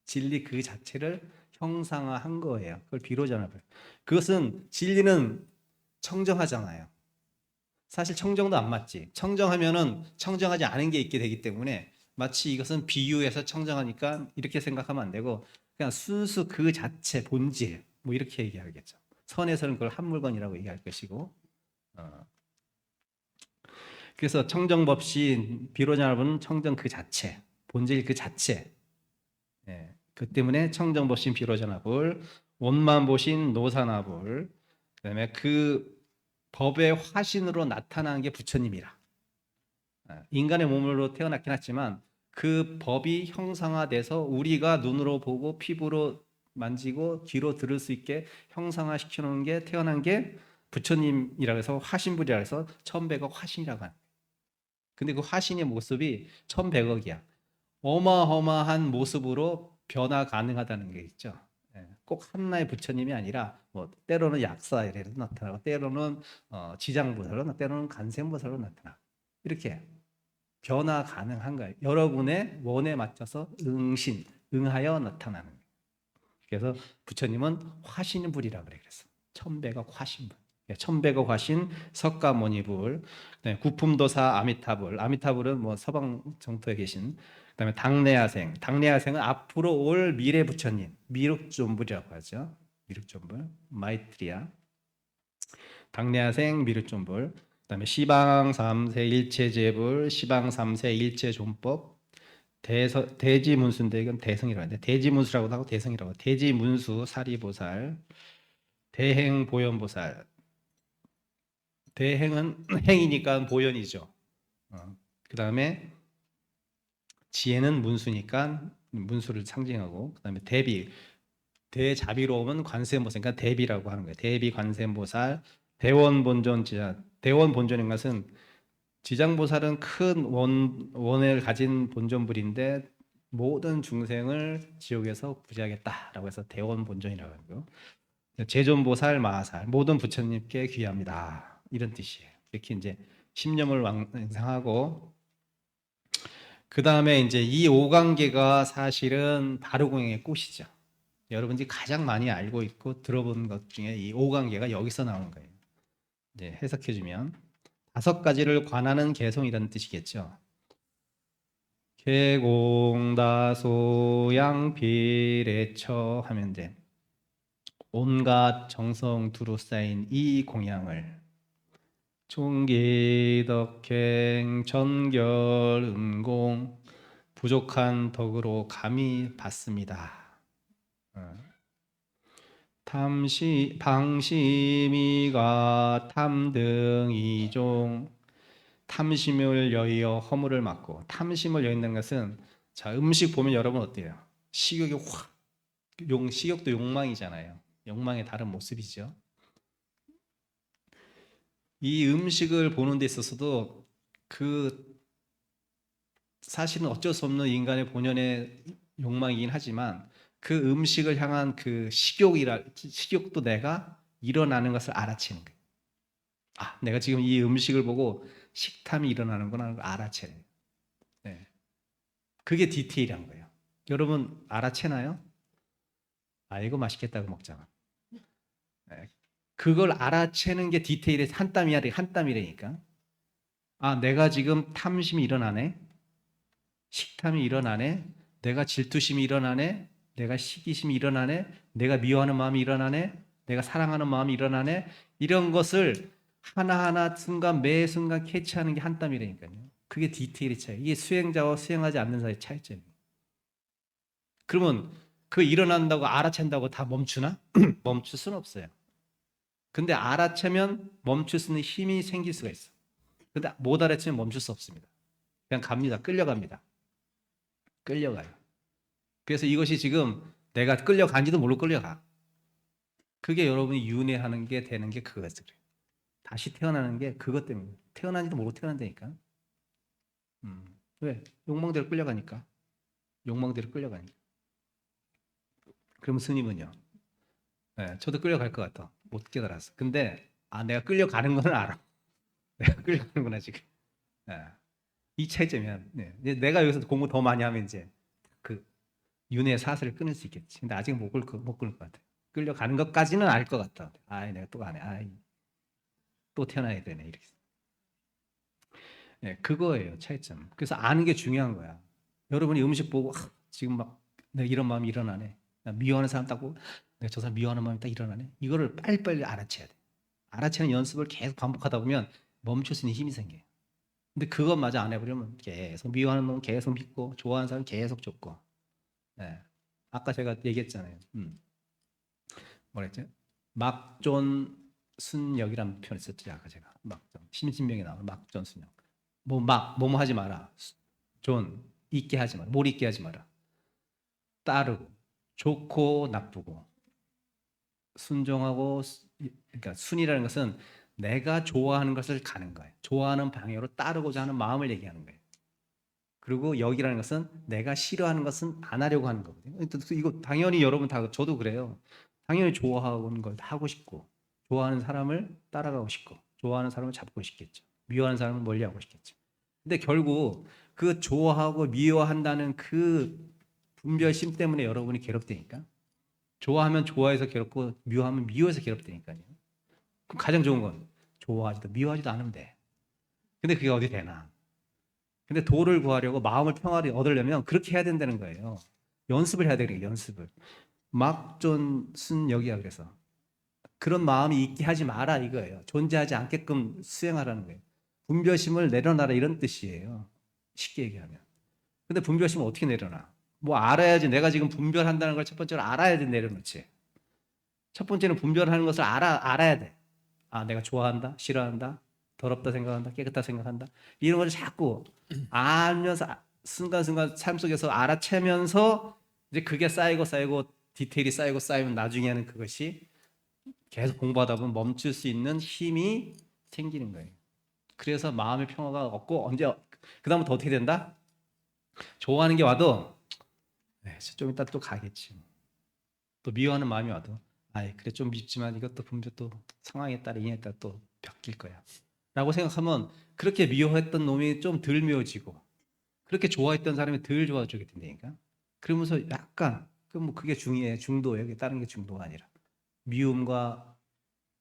A: 진리 그 자체를 형상화한 거예요. 그걸 비로자나불. 그것은 진리는 청정하잖아요. 사실 청정도 안 맞지. 청정하면은 청정하지 않은 게 있게 되기 때문에 마치 이것은 비유해서 청정하니까 이렇게 생각하면 안 되고 그냥 순수 그 자체 본질 뭐 이렇게 얘기하겠죠. 선에서는 그걸 한 물건이라고 얘기할 것이고 그래서 청정법시 비로자나불은 청정 그 자체 본질 그 자체 그 때문에 청정법신 비로자나불 원만보신 노사나불 그다음에 그 법의 화신으로 나타나는 게 부처님이라 인간의 몸으로 태어났긴 하지만 그 법이 형상화돼서 우리가 눈으로 보고 피부로 만지고 귀로 들을 수 있게 형상화시켜 놓은 게 태어난 게 부처님이라고 해서 화신불이라고 해서 1100억 화신이라고 하는 거예요. 근데 그 화신의 모습이 1100억이야. 어마어마한 모습으로 변화 가능하다는 게 있죠. 예, 꼭 한나의 부처님이 아니라 뭐 때로는 약사이라도 나타나고 때로는 지장보살로 때로는 간생보살로 나타나고 이렇게 변화 가능한 거예요. 여러분의 원에 맞춰서 응하여 나타나는 거예요. 그래서 부처님은 화신불이라고 그래. 그래서 1100억 화신불. 1100억 화신 석가모니불, 그다음에 구품도사 아미타불. 아미타불은 뭐 서방 정토에 계신. 그다음에 당내하생. 당내하생은 앞으로 올 미래 부처님, 미륵존불이라고 하죠. 미륵존불, 마이트리아. 당내하생 미륵존불. 그다음에 시방 삼세 일체제불, 시방 삼세 일체존법, 대지문수인데 이건 대성이라고 하는데 대지문수라고도 하고 대성이라고 하고 대지문수 사리보살, 대행보현보살. 대행은 행이니까 보현이죠. 그다음에 지혜는 문수니까 문수를 상징하고, 그다음에 대비, 대자비로움은 관세음보살, 그러니까 대비라고 하는 거예요. 대비 관세음보살, 대원본존지자. 대원본존인 것은 지장보살은 큰 원을 가진 본존불인데 모든 중생을 지옥에서 구제하겠다라고 해서 대원본존이라고 하고요. 제존보살, 마하살 모든 부처님께 귀합니다. 이런 뜻이에요. 이렇게 이제 신념을 완성하고, 그 다음에 이제 이 오관계가 사실은 바르공양의 꽃이죠. 여러분들이 가장 많이 알고 있고 들어본 것 중에 이 오관계가 여기서 나오는 거예요. 이제 해석해주면 5가지를 관하는 개성이라는 뜻이겠죠. 개공다소양비례처 하면 돼. 온갖 정성 두루싸인 이 공양을 총기덕행 전결은공 부족한 덕으로 감히 받습니다. 방심이가 탐등이종, 탐심을 여의어 허물을 막고. 탐심을 여인다는 것은, 자, 음식 보면 여러분 어때요? 식욕이 확, 식욕도 욕망이잖아요. 욕망의 다른 모습이죠. 이 음식을 보는 데 있어서도 그 사실은 어쩔 수 없는 인간의 본연의 욕망이긴 하지만 그 음식을 향한 그 식욕도 내가 일어나는 것을 알아채는 거예요. 아, 내가 지금 이 음식을 보고 식탐이 일어나는구나 하는 걸 알아채요. 네. 그게 디테일한 거예요. 여러분 알아채나요? 아, 이거 맛있겠다고 먹잖아. 네. 그걸 알아채는 게 디테일의 한 땀이라니까. 아, 내가 지금 탐심이 일어나네. 식탐이 일어나네. 내가 질투심이 일어나네. 내가 시기심이 일어나네. 내가 미워하는 마음이 일어나네. 내가 사랑하는 마음이 일어나네. 이런 것을 하나하나 순간 매 순간 캐치하는 게 한 땀이라니까요. 그게 디테일의 차이. 이게 수행자와 수행하지 않는 사이의 차이점이에요. 그러면 그 일어난다고 알아챈다고 다 멈추나? 멈출 수는 없어요. 근데 알아채면 멈출 수 있는 힘이 생길 수가 있어. 근데 못 알아채면 멈출 수 없습니다. 그냥 갑니다. 끌려갑니다. 끌려가요. 그래서 이것이 지금 내가 끌려간지도 모르고 끌려가. 그게 여러분이 윤회하는 게 되는 게 그거죠. 다시 태어나는 게 그것 때문에. 태어난지도 모르고 태어난다니까. 왜? 욕망대로 끌려가니까. 욕망대로 끌려가니까. 그럼 스님은요? 네, 저도 끌려갈 것 같아. 못 깨달았어. 근데 내가 끌려가는 건 알아. 내가 끌려가는구나 지금. 네. 이 차이점이야. 네. 내가 여기서 공부 더 많이 하면 이제 그 윤회 사슬을 끊을 수 있겠지. 근데 아직 못 끊을 것 같아. 끌려가는 것까지는 알 것 같아. 내가 또 가네. 또 태어나야 되네. 이렇게. 네, 그거예요 차이점. 그래서 아는 게 중요한 거야. 여러분이 음식 보고 지금 막 내가 이런 마음이 일어나네. 나 미워하는 사람 딱 보고 내가 저 사람 미워하는 마음이 딱 일어나네. 이거를 빨리빨리 알아채야 돼. 알아채는 연습을 계속 반복하다 보면 멈출 수 있는 힘이 생겨요. 근데 그것마저 안 해버리면 계속 미워하는 놈 계속 믿고 좋아하는 사람 계속 쫓고. 네. 아까 제가 얘기했잖아요. 뭐랬죠? 막존 순역이라는 표현을 썼죠. 아까 제가 막존 심신명에 나오는 막존 순역. 뭐뭐 하지 마라. 존 있게 하지 마라. 뭘 있게 하지 마라. 따르고 좋고 나쁘고 순종하고 그러니까 순이라는 것은 내가 좋아하는 것을 가는 거예요. 좋아하는 방향으로 따르고자 하는 마음을 얘기하는 거예요. 그리고 여기라는 것은 내가 싫어하는 것은 안 하려고 하는 거거든요. 이거 당연히 여러분 다 저도 그래요. 당연히 좋아하는 걸 하고 싶고 좋아하는 사람을 따라가고 싶고 좋아하는 사람을 잡고 싶겠죠. 미워하는 사람을 멀리하고 싶겠죠. 근데 결국 그 좋아하고 미워한다는 그 분별심 때문에 여러분이 괴롭다니까. 좋아하면 좋아해서 괴롭고 미워하면 미워해서 괴롭다니까요. 그럼 가장 좋은 건 좋아하지도 미워하지도 않으면 돼. 근데 그게 어디 되나? 근데 도를 구하려고 마음을 평화를 얻으려면 그렇게 해야 된다는 거예요. 연습을 해야 되는 거예요. 연습을. 막존슨 여기야 그래서 그런 마음이 있게 하지 마라 이거예요. 존재하지 않게끔 수행하라는 거예요. 분별심을 내려놔라 이런 뜻이에요. 쉽게 얘기하면. 근데 분별심을 어떻게 내려놔? 뭐 알아야지. 내가 지금 분별한다는 걸 첫 번째로 알아야 돼. 내려놓지. 첫 번째는 분별하는 것을 알아야 돼. 아, 내가 좋아한다, 싫어한다, 더럽다 생각한다, 깨끗하다 생각한다. 이런 걸 자꾸 알면서 순간순간 삶 속에서 알아채면서 이제 그게 쌓이고 디테일이 쌓이면 나중에는 그것이 계속 공부하다 보면 멈출 수 있는 힘이 생기는 거예요. 그래서 마음의 평화가 없고 언제 그다음부터 어떻게 된다? 좋아하는 게 와도 좀 이따 또 가겠지. 또 미워하는 마음이 와도 아이 그래 좀 밉지만 이것도 분명 또 상황에 따라 인연에 따라 또 바뀔 거야 라고 생각하면 그렇게 미워했던 놈이 좀 덜 미워지고 그렇게 좋아했던 사람이 덜 좋아지게 된다니까. 그러면서 약간 뭐 그게 중도예요. 다른 게 중도가 아니라 미움과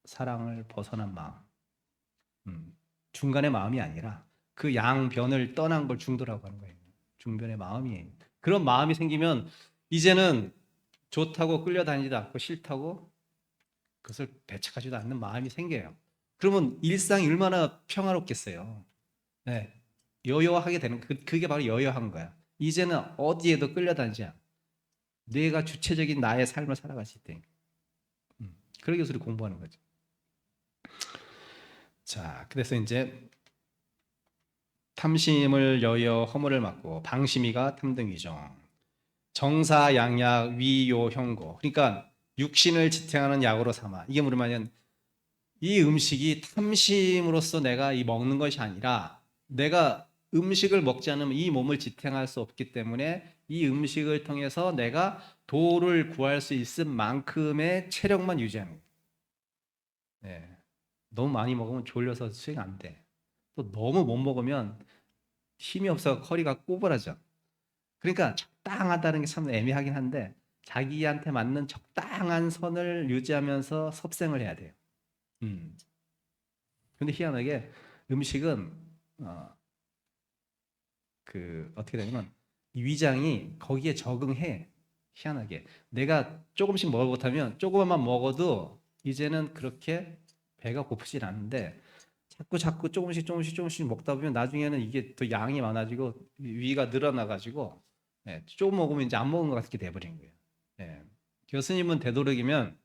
A: 사랑을 벗어난 마음, 중간의 마음이 아니라 그 양변을 떠난 걸 중도라고 하는 거예요. 중변의 마음이에요. 그런 마음이 생기면 이제는 좋다고 끌려다니지도 않고 싫다고 그것을 배척하지도 않는 마음이 생겨요. 그러면 일상이 얼마나 평화롭겠어요. 네. 여여하게 되는 그게 바로 여여한 거야. 이제는 어디에도 끌려다니지 않아. 내가 주체적인 나의 삶을 살아갈 수 있대. 그러기 위해서 우리 공부하는 거죠. 자, 그래서 이제 탐심을 여여 허물을 막고 방심이가 탐등이죠. 정사양약 위요형고. 그러니까 육신을 지탱하는 약으로 삼아. 이게 뭐냐면 이 음식이 탐심으로써 내가 이 먹는 것이 아니라 내가 음식을 먹지 않으면 이 몸을 지탱할 수 없기 때문에 이 음식을 통해서 내가 도를 구할 수 있을 만큼의 체력만 유지하는 거예요. 네. 너무 많이 먹으면 졸려서 수행 안 돼. 또 너무 못 먹으면 힘이 없어 허리가 꼬부라져. 그러니까 적당하다는 게 참 애매하긴 한데 자기한테 맞는 적당한 선을 유지하면서 섭생을 해야 돼요. 근데 희한하게 음식은 어떻게 되냐면 이 위장이 거기에 적응해. 희한하게 내가 조금씩 먹을 못하면 조금만 먹어도 이제는 그렇게 배가 고프진 않은데 자꾸 조금씩 먹다 보면 나중에는 이게 더 양이 많아지고 위가 늘어나가지고 조금 먹으면 이제 안 먹은 것 같게 돼버린 거예요. 교수님은 되도록이면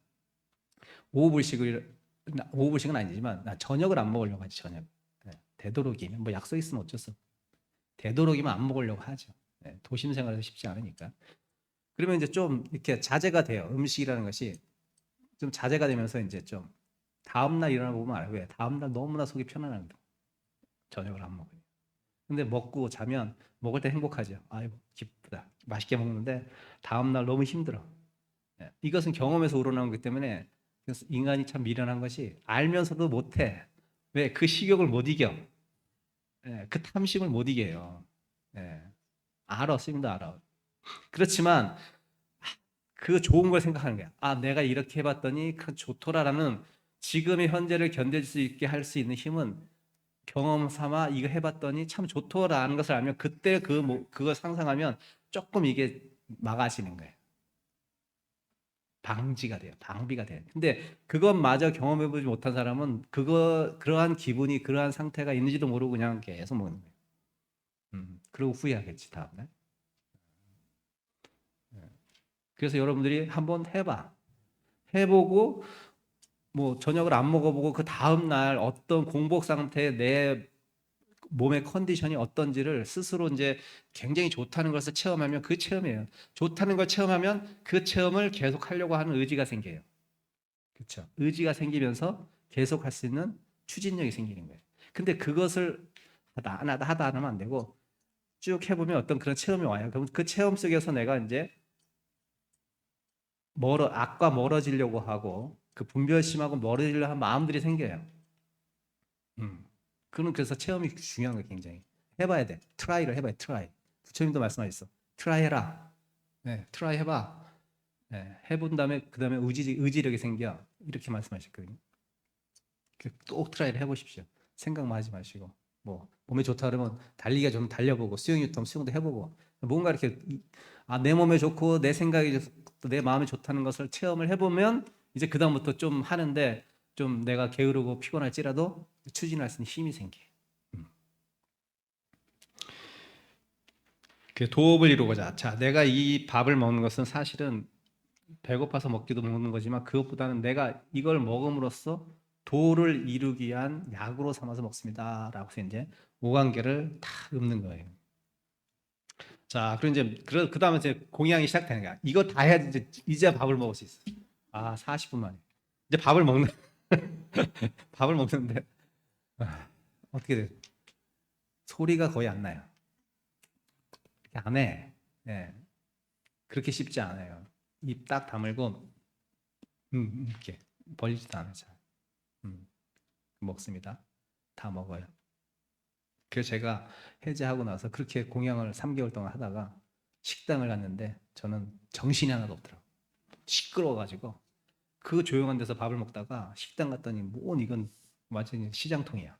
A: 오후불식은 아니지만 나 저녁을 안 먹으려고 하지. 저녁 되도록이면 뭐 약속 있으면 어쩔 수 없고 되도록이면 안 먹으려고 하죠. 도심 생활에서 쉽지 않으니까. 그러면 이제 좀 이렇게 자제가 돼요. 음식이라는 것이 좀 자제가 되면서 이제 좀 다음날 일어나 보면 알아요. 왜? 다음날 너무나 속이 편안합니다. 저녁을 안 먹어요. 근데 먹고 자면 먹을 때 행복하죠. 아이고 기쁘다. 맛있게 먹는데 다음날 너무 힘들어. 이것은 경험에서 우러나온 거기 때문에 그래서 인간이 참 미련한 것이 알면서도 못해. 왜? 그 식욕을 못 이겨. 그 탐심을 못 이겨요. 알아, 스님도 알아. 그렇지만 그 좋은 걸 생각하는 거야. 아, 내가 이렇게 해봤더니 그 좋더라라는 지금의 현재를 견딜 수 있게 할 수 있는 힘은 경험 삼아 이거 해봤더니 참 좋더라는 것을 알면 그때 그거 상상하면 조금 이게 막아지는 거예요. 방지가 돼요. 방비가 돼요. 근데 그것마저 경험해보지 못한 사람은 그러한 기분이 그러한 상태가 있는지도 모르고 그냥 계속 먹는 거예요. 그리고 후회하겠지 다음날. 그래서 여러분들이 한번 해보고 뭐 저녁을 안 먹어보고 그 다음 날 어떤 공복 상태에 내 몸의 컨디션이 어떤지를 스스로 이제 굉장히 좋다는 것을 체험하면 그 체험이에요. 좋다는 걸 체험하면 그 체험을 계속 하려고 하는 의지가 생겨요. 그렇죠? 의지가 생기면서 계속 할 수 있는 추진력이 생기는 거예요. 근데 그것을 하다 안 하면 안 되고 쭉 해보면 어떤 그런 체험이 와요. 그럼 그 체험 속에서 내가 이제 악과 멀어지려고 하고 그 분별심하고 멀어지려고 하는 마음들이 생겨요. 그는 그래서 체험이 중요한 거예요. 굉장히 해봐야 돼. 트라이를 해봐요. 트라이. 부처님도 말씀하셨어. 트라이 해라. 네, 트라이 해봐. 네, 해본 다음에 그 다음에 의지력이 생겨. 이렇게 말씀하셨거든요. 꼭 트라이를 해보십시오. 생각만 하지 마시고 뭐 몸에 좋다 그러면 달리기가 좀 달려보고 수영도 해보고 뭔가 이렇게 내 몸에 좋고 내 생각이 좋고 내 마음에 좋다는 것을 체험을 해보면 이제 그 다음부터 좀 하는데 좀 내가 게으르고 피곤할지라도 추진할 수 있는 힘이 생겨. 그 도업을 이루고자. 자, 내가 이 밥을 먹는 것은 사실은 배고파서 먹기도 먹는 거지만 그것보다는 내가 이걸 먹음으로써 도를 이루기 위한 약으로 삼아서 먹습니다라고 해서 이제 오관계를 다 읊는 거예요. 자, 그럼 이제 그 다음에 이제 공양이 시작되는 거야. 이거 다 해야지 이제 밥을 먹을 수 있어. 40분 만에 이제 밥을 먹는 밥을 먹는데 어떻게 돼? 소리가 거의 안 나요. 안 해. 예, 그렇게 쉽지 않아요. 입 딱 다물고 이렇게 벌리지도 않아요. 잘. 먹습니다. 다 먹어요. 그래서 제가 해제하고 나서 그렇게 공양을 3개월 동안 하다가 식당을 갔는데 저는 정신이 하나도 없더라고요. 시끄러워가지고 그 조용한 데서 밥을 먹다가 식당 갔더니 이건 완전히 시장통이야.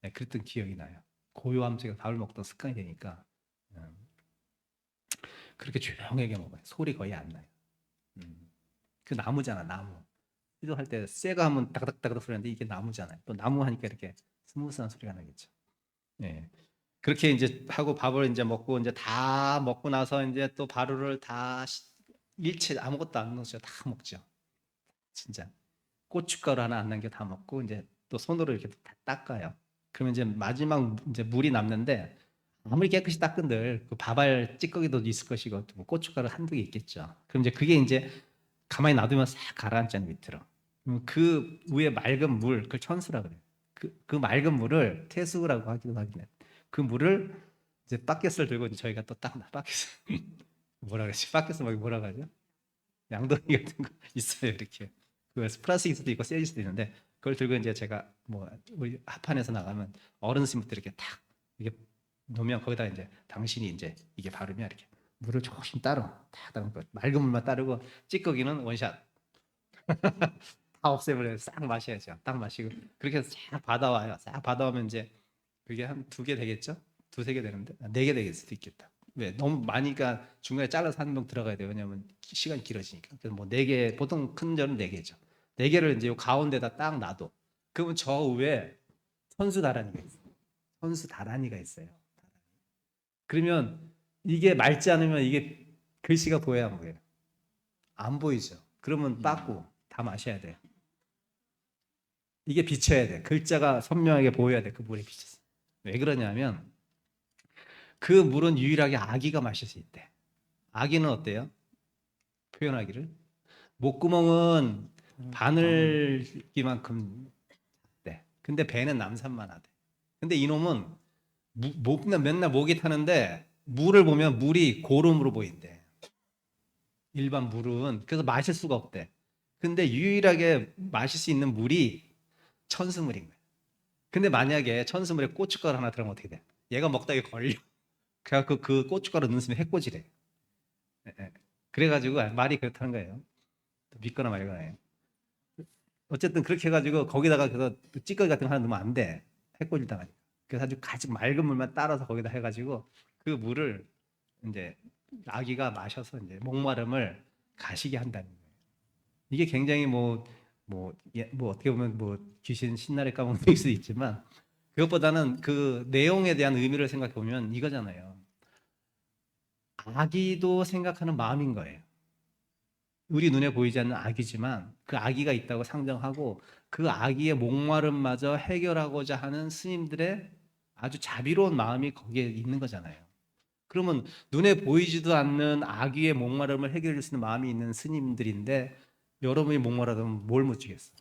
A: 네, 그랬던 기억이 나요. 고요함 속에 밥을 먹던 습관이 되니까 그렇게 조용하게 먹어요. 소리 거의 안 나요. 그 나무잖아, 나무. 기도할 때 쇠가 하면 따그닥따그닥 소리 나는데 이게 나무잖아요. 또 나무 하니까 이렇게 스무스한 소리가 나겠죠. 예. 그렇게 이제 하고 밥을 이제 먹고 이제 다 먹고 나서 이제 또 바루를 다 일체 아무것도 안 넣었죠. 다 먹죠. 진짜 고춧가루 하나 안 남겨 다 먹고 이제 또 손으로 이렇게 다 닦아요. 그러면 이제 마지막 이제 물이 남는데 아무리 깨끗이 닦은들 그 밥알 찌꺼기도 있을 것이고 뭐 고춧가루 한두 개 있겠죠. 그럼 이제 그게 이제 가만히 놔두면 싹 가라앉잖아요 밑으로. 그 위에 맑은 물, 그걸 천수라 그래요. 그 맑은 물을 태수라고 하기도 하긴 그 물을 이제 바켓을 들고 이제 저희가 또 딱 바켓을 뭐라 그러지? 바켓을 뭐라 그러죠? 양동이 같은 거 있어요 이렇게. 그래서 플라스틱 수도 있고 셀일 수도 있는데 그걸 들고 이제 제가 뭐 우리 합판에서 나가면 어른 스님부터 이렇게 탁 이게 놓으면 거기다 이제 당신이 이제 이게 바르면 이렇게 물을 조금 따라 탁 따르고 맑은 물만 따르고 찌꺼기는 원샷 다 없애버려요. 싹 마셔야죠. 딱 마시고 그렇게 해서 싹 받아와요. 싹 받아오면 이제 그게 한 2개 되겠죠? 2~3개 되는데 4개 되겠을 수도 있겠다. 왜? 너무 많으니까 중간에 잘라서 한 병 들어가야 돼요. 왜냐하면 시간이 길어지니까. 그래서 뭐 4개, 보통 큰 절은 4개죠. 4개를 이제 요 가운데다 딱 놔둬. 그러면 저 위에 선수 다란이가 있어요. 선수 다란이가 있어요. 그러면 이게 맑지 않으면 이게 글씨가 보여야 안 보여요? 안 보이죠. 그러면 빠꾸 다 마셔야 돼요. 이게 비쳐야 돼. 글자가 선명하게 보여야 돼. 그 물에 비쳐서. 왜 그러냐면 그 물은 유일하게 아기가 마실 수 있대. 아기는 어때요? 표현하기를 목구멍은 바늘기만큼 돼. 근데 배는 남산만 하대. 근데 이놈은 맨날 목이 타는데 물을 보면 물이 고름으로 보인대. 일반 물은 그래서 마실 수가 없대. 근데 유일하게 마실 수 있는 물이 천수물인 거야. 근데 만약에 천수물에 고춧가루 하나 들어가면 어떻게 돼? 얘가 먹다가 걸려. 그래갖고 그 고춧가루 넣는 순간 해코지래. 예, 예. 그래가지고 말이 그렇다는 거예요. 믿거나 말거나요. 어쨌든 그렇게 해가지고 거기다가 그래서 찌꺼기 같은 거 하나 넣으면 안 돼. 해코지 당하니까. 그래서 아주 맑은 물만 따라서 거기다 해가지고 그 물을 이제 아기가 마셔서 이제 목마름을 가시게 한다는 거예요. 이게 굉장히 뭐 어떻게 보면 뭐 귀신 신나래 까먹을 수도 있지만 그것보다는 그 내용에 대한 의미를 생각해 보면 이거잖아요. 아기도 생각하는 마음인 거예요. 우리 눈에 보이지 않는 아기지만 그 아기가 있다고 상정하고 그 아기의 목마름마저 해결하고자 하는 스님들의 아주 자비로운 마음이 거기에 있는 거잖아요. 그러면 눈에 보이지도 않는 악귀의 목마름을 해결해 줄 수 있는 마음이 있는 스님들인데 여러분이 목마르다면 뭘 못 주겠어?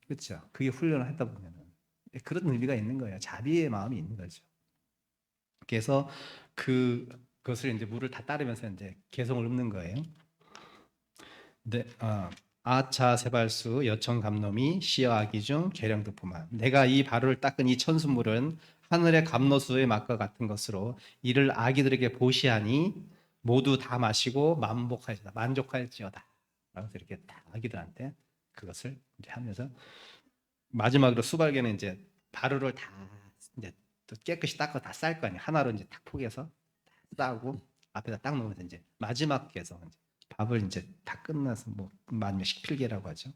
A: 그렇죠? 그게 훈련을 했다 보면은 그런 의미가 있는 거예요. 자비의 마음이 있는 거죠. 그래서 그것을 이제 물을 다 따르면서 이제 개성을 읊는 거예요. 네, 아차 세발수 여청 감놈이 시어 아기중 계량득포만 내가 이 발을 닦은 이 천수물은 하늘의 감로수의 맛과 같은 것으로 이를 아기들에게 보시하니 모두 다 마시고 만족할지어다 라고서 이렇게 다 아기들한테 그것을 이제 하면서 마지막으로 수발개는 이제 바루를 다 이제 또 깨끗이 닦아 다 쌀 거 아니에요. 하나로 이제 탁 포개서 싸고 앞에다 딱 놓으면서 이제 마지막 개성 이제 밥을 이제 다 끝나서 뭐 만묘식 필계라고 하죠.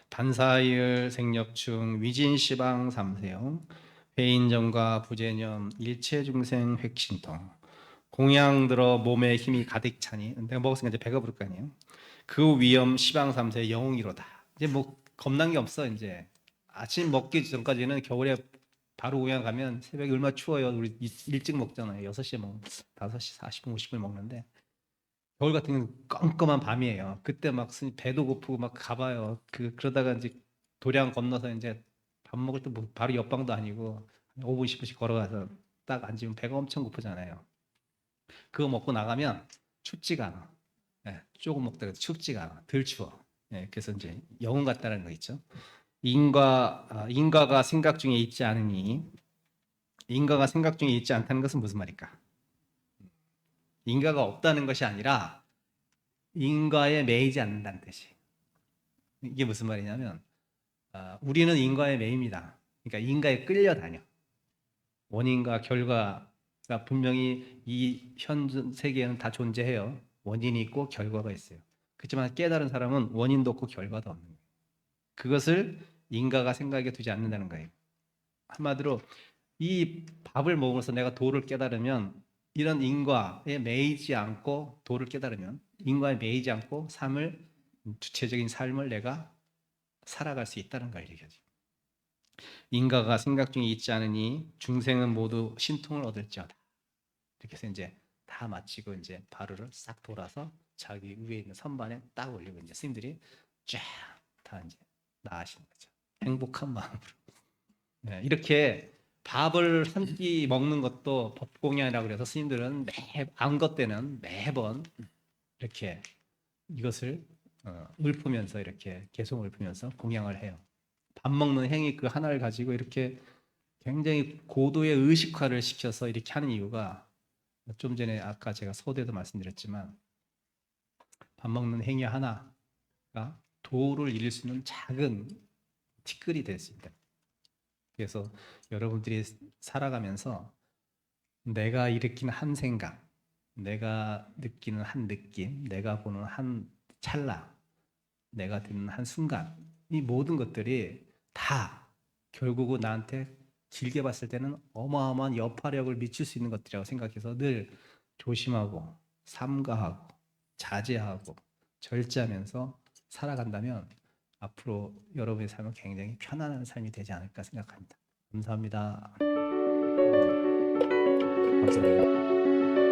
A: 반사일 생력충 위진시방 삼세용 회인정과 부재념 일체중생 획신통 공양 들어 몸에 힘이 가득 차니 내가 먹었으니까 이제 배가 부를 거 아니에요. 그 위험 시방 삼세 영웅이로다. 이제 뭐 겁난 게 없어 이제 아침 먹기 전까지는 겨울에 바로 공양 가면 새벽에 얼마나 추워요. 우리 일찍 먹잖아요. 6시에 5시 40분 50분 먹는데 겨울 같은 경우는 껌껌한 밤이에요. 그때 막 배도 고프고 막 가봐요. 그러다가 이제 도량 건너서 이제 밥 먹을 때 뭐 바로 옆방도 아니고 5분 10분씩 걸어가서 딱 앉으면 배가 엄청 고프잖아요. 그거 먹고 나가면 춥지가 않아. 예, 조금 먹다가 춥지가 않아. 덜 추워. 예, 그래서 이제 영웅 같다는 거 있죠. 인가가 생각 중에 있지 않으니 인가가 생각 중에 있지 않다는 것은 무슨 말일까? 인가가 없다는 것이 아니라 인과에 매이지 않는다는 뜻이. 이게 무슨 말이냐면 우리는 인과에 매입니다. 그러니까 인과에 끌려다녀. 원인과 결과가 분명히 이 현 세계에는 다 존재해요. 원인이 있고 결과가 있어요. 그렇지만 깨달은 사람은 원인도 없고 결과도 없는 거예요. 그것을 인과가 생각에 두지 않는다는 거예요. 한마디로 이 밥을 먹으면서 내가 도를 깨달으면 이런 인과에 매이지 않고 도를 깨달으면 인과에 매이지 않고 주체적인 삶을 내가 살아갈 수 있다는 걸 얘기하죠. 인가가 생각 중에 있지 않으니 중생은 모두 신통을 얻을지어다. 이렇게 해서 이제 다 마치고 이제 바루를 싹 돌아서 자기 위에 있는 선반에 딱 올리고 이제 스님들이 쫙 다 이제 나아시는 거죠. 행복한 마음으로. 네, 이렇게 밥을 한 끼 먹는 것도 법공양이라고 그래서 스님들은 안것 때는 매번 이렇게 이것을 읊으면서 이렇게 계속 읊으면서 공양을 해요. 밥 먹는 행위 그 하나를 가지고 이렇게 굉장히 고도의 의식화를 시켜서 이렇게 하는 이유가 좀 전에 아까 제가 서두에도 말씀드렸지만 밥 먹는 행위 하나가 도를 이룰 수 있는 작은 티끌이 될 수 있다. 그래서 여러분들이 살아가면서 내가 일으키는 한 생각, 내가 느끼는 한 느낌, 내가 보는 한 찰나, 내가 듣는 한 순간 이 모든 것들이 다 결국은 나한테 길게 봤을 때는 어마어마한 여파력을 미칠 수 있는 것들이라고 생각해서 늘 조심하고 삼가하고 자제하고 절제하면서 살아간다면 앞으로 여러분의 삶은 굉장히 편안한 삶이 되지 않을까 생각합니다. 감사합니다. 감사합니다.